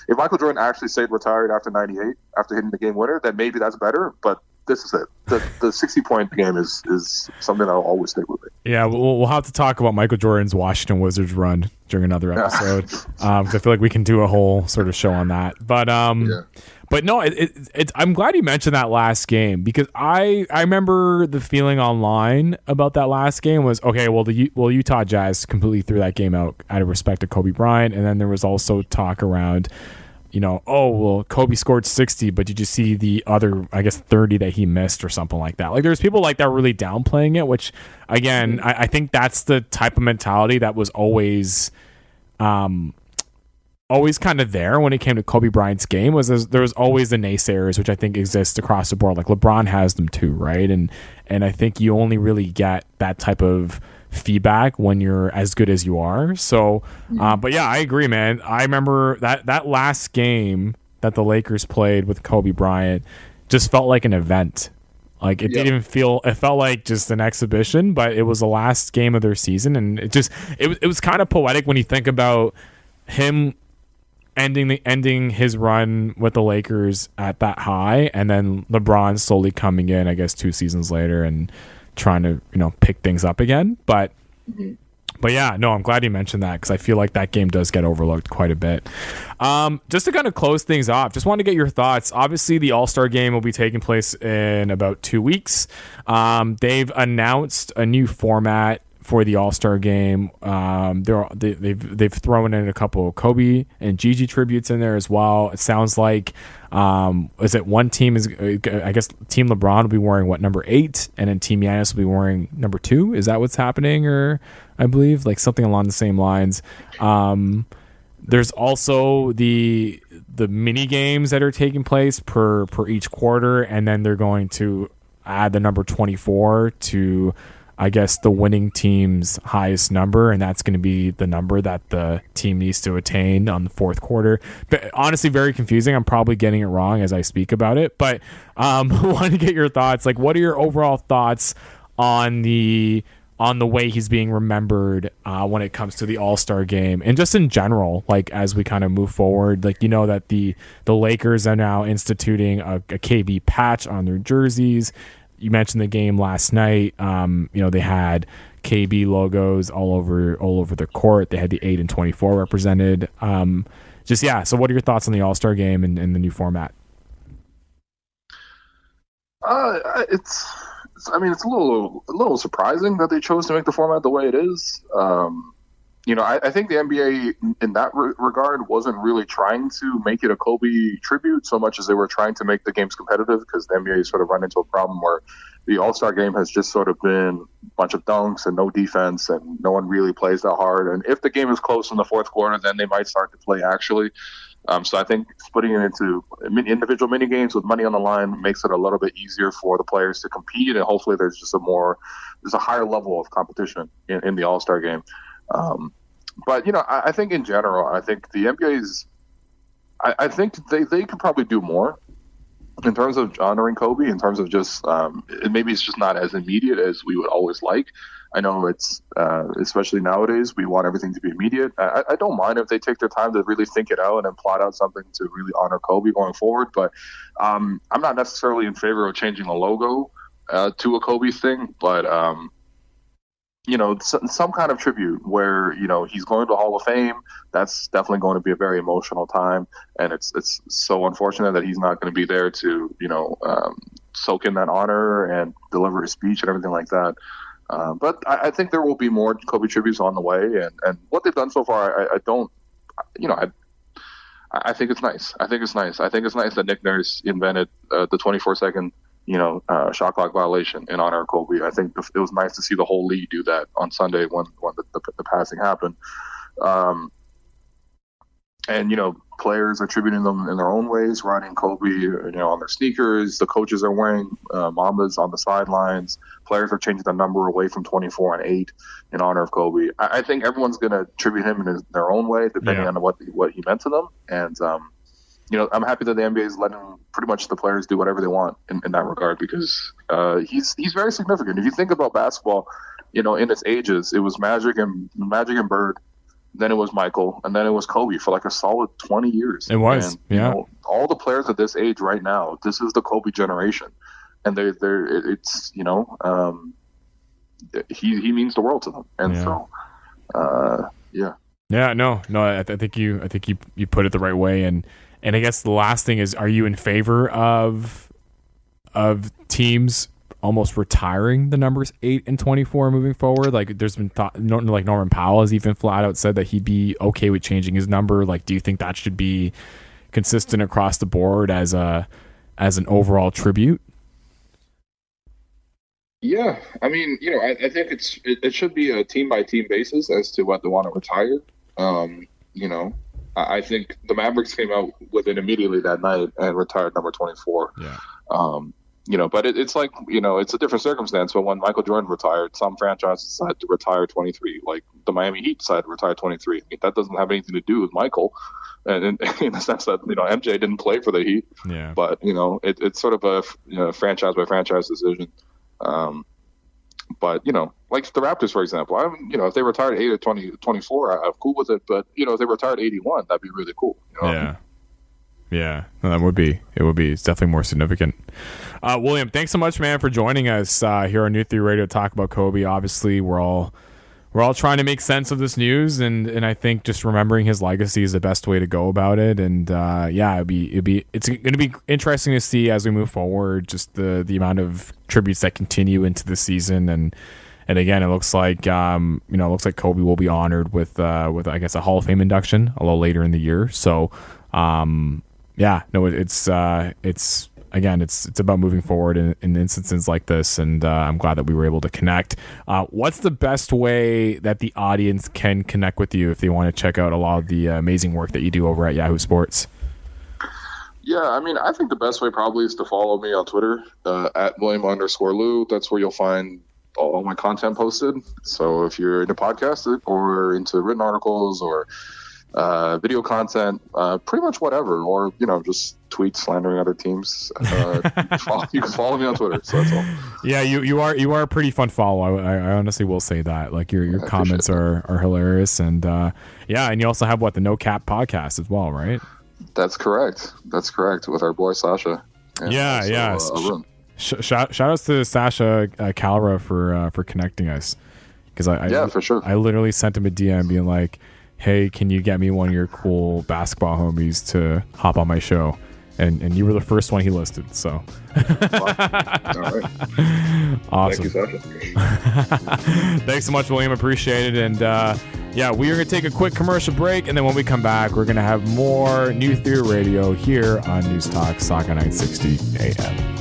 G: Michael Jordan actually stayed retired after 98, after hitting the game winner, then maybe that's better. But this is it. The 60-point game is something that will always stick with me.
F: Yeah, we'll have to talk about Michael Jordan's Washington Wizards run during another episode because I feel like we can do a whole sort of show on that. But But no, I'm glad you mentioned that last game because I remember the feeling online about that last game was, okay, well, Utah Jazz completely threw that game out out of respect to Kobe Bryant. And then there was also talk around, Kobe scored 60, but did you see the other, 30 that he missed or something like that? Like there's people like that really downplaying it, which again, I think that's the type of mentality that was always kind of there when it came to Kobe Bryant's game. There was always the naysayers, which I think exist across the board. Like LeBron has them too, right? And I think you only really get that type of feedback when you're as good as you are. So, but yeah, I agree, man. I remember that last game that the Lakers played with Kobe Bryant just felt like an event. Like it didn't even feel. It felt like just an exhibition, but it was the last game of their season, and it was kind of poetic when you think about him ending his run with the Lakers at that high, and then LeBron slowly coming in, I guess 2 seasons later and trying to pick things up again. But yeah, no, I'm glad you mentioned that because I feel like that game does get overlooked quite a bit. Just to kind of close things off, just want to get your thoughts. Obviously, the All-Star game will be taking place in about 2 weeks. They've announced a new format for the All-Star game. They've thrown in a couple of Kobe and Gigi tributes in there as well. It sounds like is it one team is I guess Team LeBron will be wearing number 8, and then Team Giannis will be wearing number 2. Is that what's happening? Or I believe like something along the same lines. There's also the mini games that are taking place per each quarter, and then they're going to add the number 24 to, I guess, the winning team's highest number, and that's going to be the number that the team needs to attain on the fourth quarter. But honestly, very confusing. I'm probably getting it wrong as I speak about it, but I want to get your thoughts. Like, what are your overall thoughts on the way he's being remembered when it comes to the All-Star game, and just in general, like as we kind of move forward, like that the Lakers are now instituting a KB patch on their jerseys. You mentioned the game last night. They had KB logos all over the court. They had the 8 and 24 represented. So what are your thoughts on the All-Star game and the new format?
G: It's a little surprising that they chose to make the format the way it is. I think the NBA in that regard wasn't really trying to make it a Kobe tribute so much as they were trying to make the games competitive, because the NBA sort of run into a problem where the All-Star game has just sort of been a bunch of dunks and no defense, and no one really plays that hard. And if the game is close in the fourth quarter, then they might start to play actually. So I think splitting it into individual mini games with money on the line makes it a little bit easier for the players to compete, and hopefully there's a higher level of competition in the All-Star game. But I think in general, I think the NBA's, I think they could probably do more in terms of honoring Kobe, in terms of just maybe it's just not as immediate as we would always like. I know it's especially nowadays, we want everything to be immediate. I don't mind if they take their time to really think it out and then plot out something to really honor Kobe going forward. But I'm not necessarily in favor of changing the logo to a Kobe thing. But some kind of tribute where, he's going to Hall of Fame. That's definitely going to be a very emotional time. And it's so unfortunate that he's not going to be there to, soak in that honor and deliver his speech and everything like that. But I think there will be more Kobe tributes on the way. And what they've done so far, I think it's nice. I think it's nice that Nick Nurse invented the 24-second shot clock violation in honor of Kobe. I think it was nice to see the whole league do that on Sunday when the passing happened. And players are tributing them in their own ways, riding Kobe, on their sneakers. The coaches are wearing Mambas on the sidelines. Players are changing the number away from 24 and 8 in honor of Kobe. I think everyone's going to tribute him in their own way, depending on what he meant to them. And I'm happy that the NBA is letting pretty much the players do whatever they want in that regard, because he's very significant. If you think about basketball, in its ages, it was Magic and Bird, then it was Michael, and then it was Kobe for like a solid 20 years.
F: It was,
G: and, all the players at this age right now, this is the Kobe generation, and he means the world to them, and
F: I think you put it the right way, and I guess the last thing is, are you in favor of teams almost retiring the numbers 8 and 24 moving forward? Like, there's been thought, like Norman Powell has even flat out said that he'd be okay with changing his number. Like, do you think that should be consistent across the board as an overall tribute?
G: Yeah, I mean, I think it should be a team by team basis as to what they want to retire. I think the Mavericks came out with it immediately that night and retired number 24.
F: Yeah.
G: But it's like, it's a different circumstance. But when Michael Jordan retired, some franchises decided to retire 23. Like the Miami Heat decided to retire 23. I mean, that doesn't have anything to do with Michael, and in the sense that MJ didn't play for the Heat.
F: Yeah.
G: But it's sort of a franchise by franchise decision. But like the Raptors, for example, if they retired 8 or 24, I'm cool with it. But if they retired 81, that'd be really cool.
F: Yeah. Yeah, no, that would be. It would be. It's definitely more significant. William, thanks so much, man, for joining us here on New Theory Radio to talk about Kobe. Obviously, we're all trying to make sense of this news, and I think just remembering his legacy is the best way to go about it. And it's going to be interesting to see as we move forward, just the amount of tributes that continue into the season. And again, it looks like Kobe will be honored with I guess a Hall of Fame induction a little later in the year. So. It's about moving forward in instances like this, and I'm glad that we were able to connect. What's the best way that the audience can connect with you if they want to check out a lot of the amazing work that you do over at Yahoo Sports?
G: Yeah, I mean, I think the best way probably is to follow me on Twitter at William_Lou. That's where you'll find all my content posted. So if you're into podcasts or into written articles or video content, pretty much whatever, or just tweets slandering other teams, you can follow me on Twitter. So that's all.
F: Yeah, you are a pretty fun follow. I honestly will say that. Like your comments are hilarious, and and you also have the No Cap podcast as well, right?
G: That's correct. With our boy Sasha.
F: Shout outs to Sasha Calra for connecting us, because
G: for sure.
F: I literally sent him a DM being like, hey, can you get me one of your cool basketball homies to hop on my show? And you were the first one he listed, so.
G: All right.
F: Awesome.
G: Thank you, Sasha.
F: Thanks so much, William. Appreciate it. And we are going to take a quick commercial break, and then when we come back, we're going to have more New Theory Radio here on News Talk Saga 960 AM.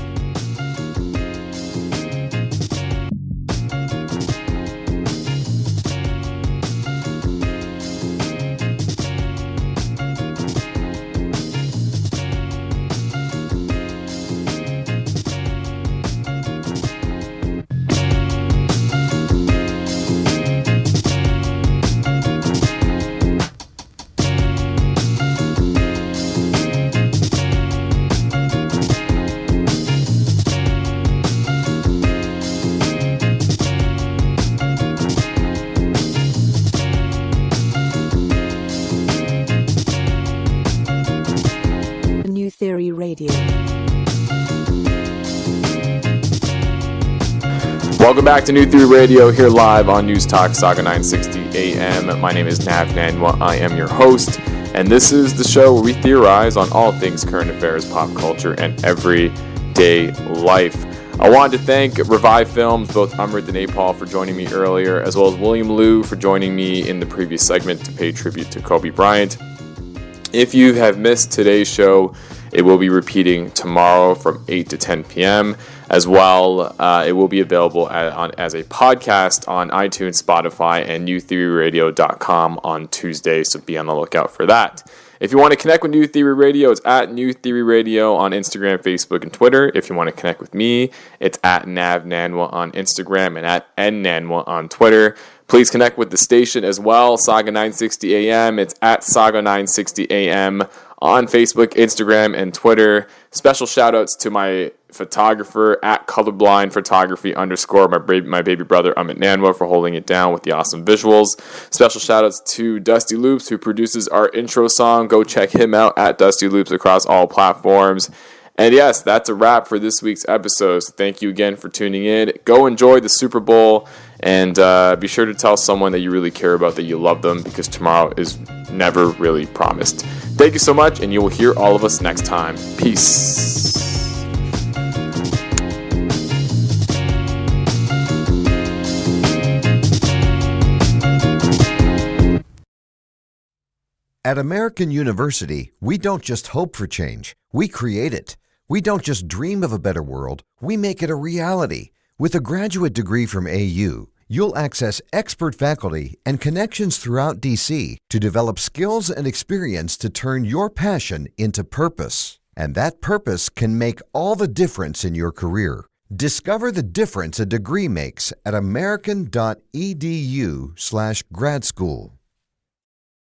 C: Welcome back to New Theory Radio, here live on News Talk Saga 960 AM. My name is Nav Nanwa. I am your host, and this is the show where we theorize on all things current affairs, pop culture, and everyday life. I wanted to thank Revive Films, both Amrit and Apal, for joining me earlier, as well as William Liu for joining me in the previous segment to pay tribute to Kobe Bryant. If you have missed today's show, it will be repeating tomorrow from 8 to 10 p.m. As well, it will be available as a podcast on iTunes, Spotify, and newtheoryradio.com on Tuesday, so be on the lookout for that. If you want to connect with New Theory Radio, it's at New Theory Radio on Instagram, Facebook, and Twitter. If you want to connect with me, it's at Nav Nanwa on Instagram and at nnanwa on Twitter. Please connect with the station as well, Saga 960 AM. It's at Saga 960 AM on Facebook, Instagram, and Twitter. Special shout-outs to my photographer at colorblind photography _ my baby brother Amrit and Apal for holding it down with the awesome visuals. Special shout-outs to Dusty Loops, who produces our intro song. Go check him out at Dusty Loops across all platforms. And yes, that's a wrap for this week's episode. So thank you again for tuning in. Go enjoy the Super Bowl, and be sure to tell someone that you really care about that you love them, because tomorrow is never really promised. Thank you so much, and you will hear all of us next time. Peace.
A: At American University, we don't just hope for change, we create it. We don't just dream of a better world, we make it a reality. With a graduate degree from AU, you'll access expert faculty and connections throughout DC to develop skills and experience to turn your passion into purpose. And that purpose can make all the difference in your career. Discover the difference a degree makes at american.edu/grad school.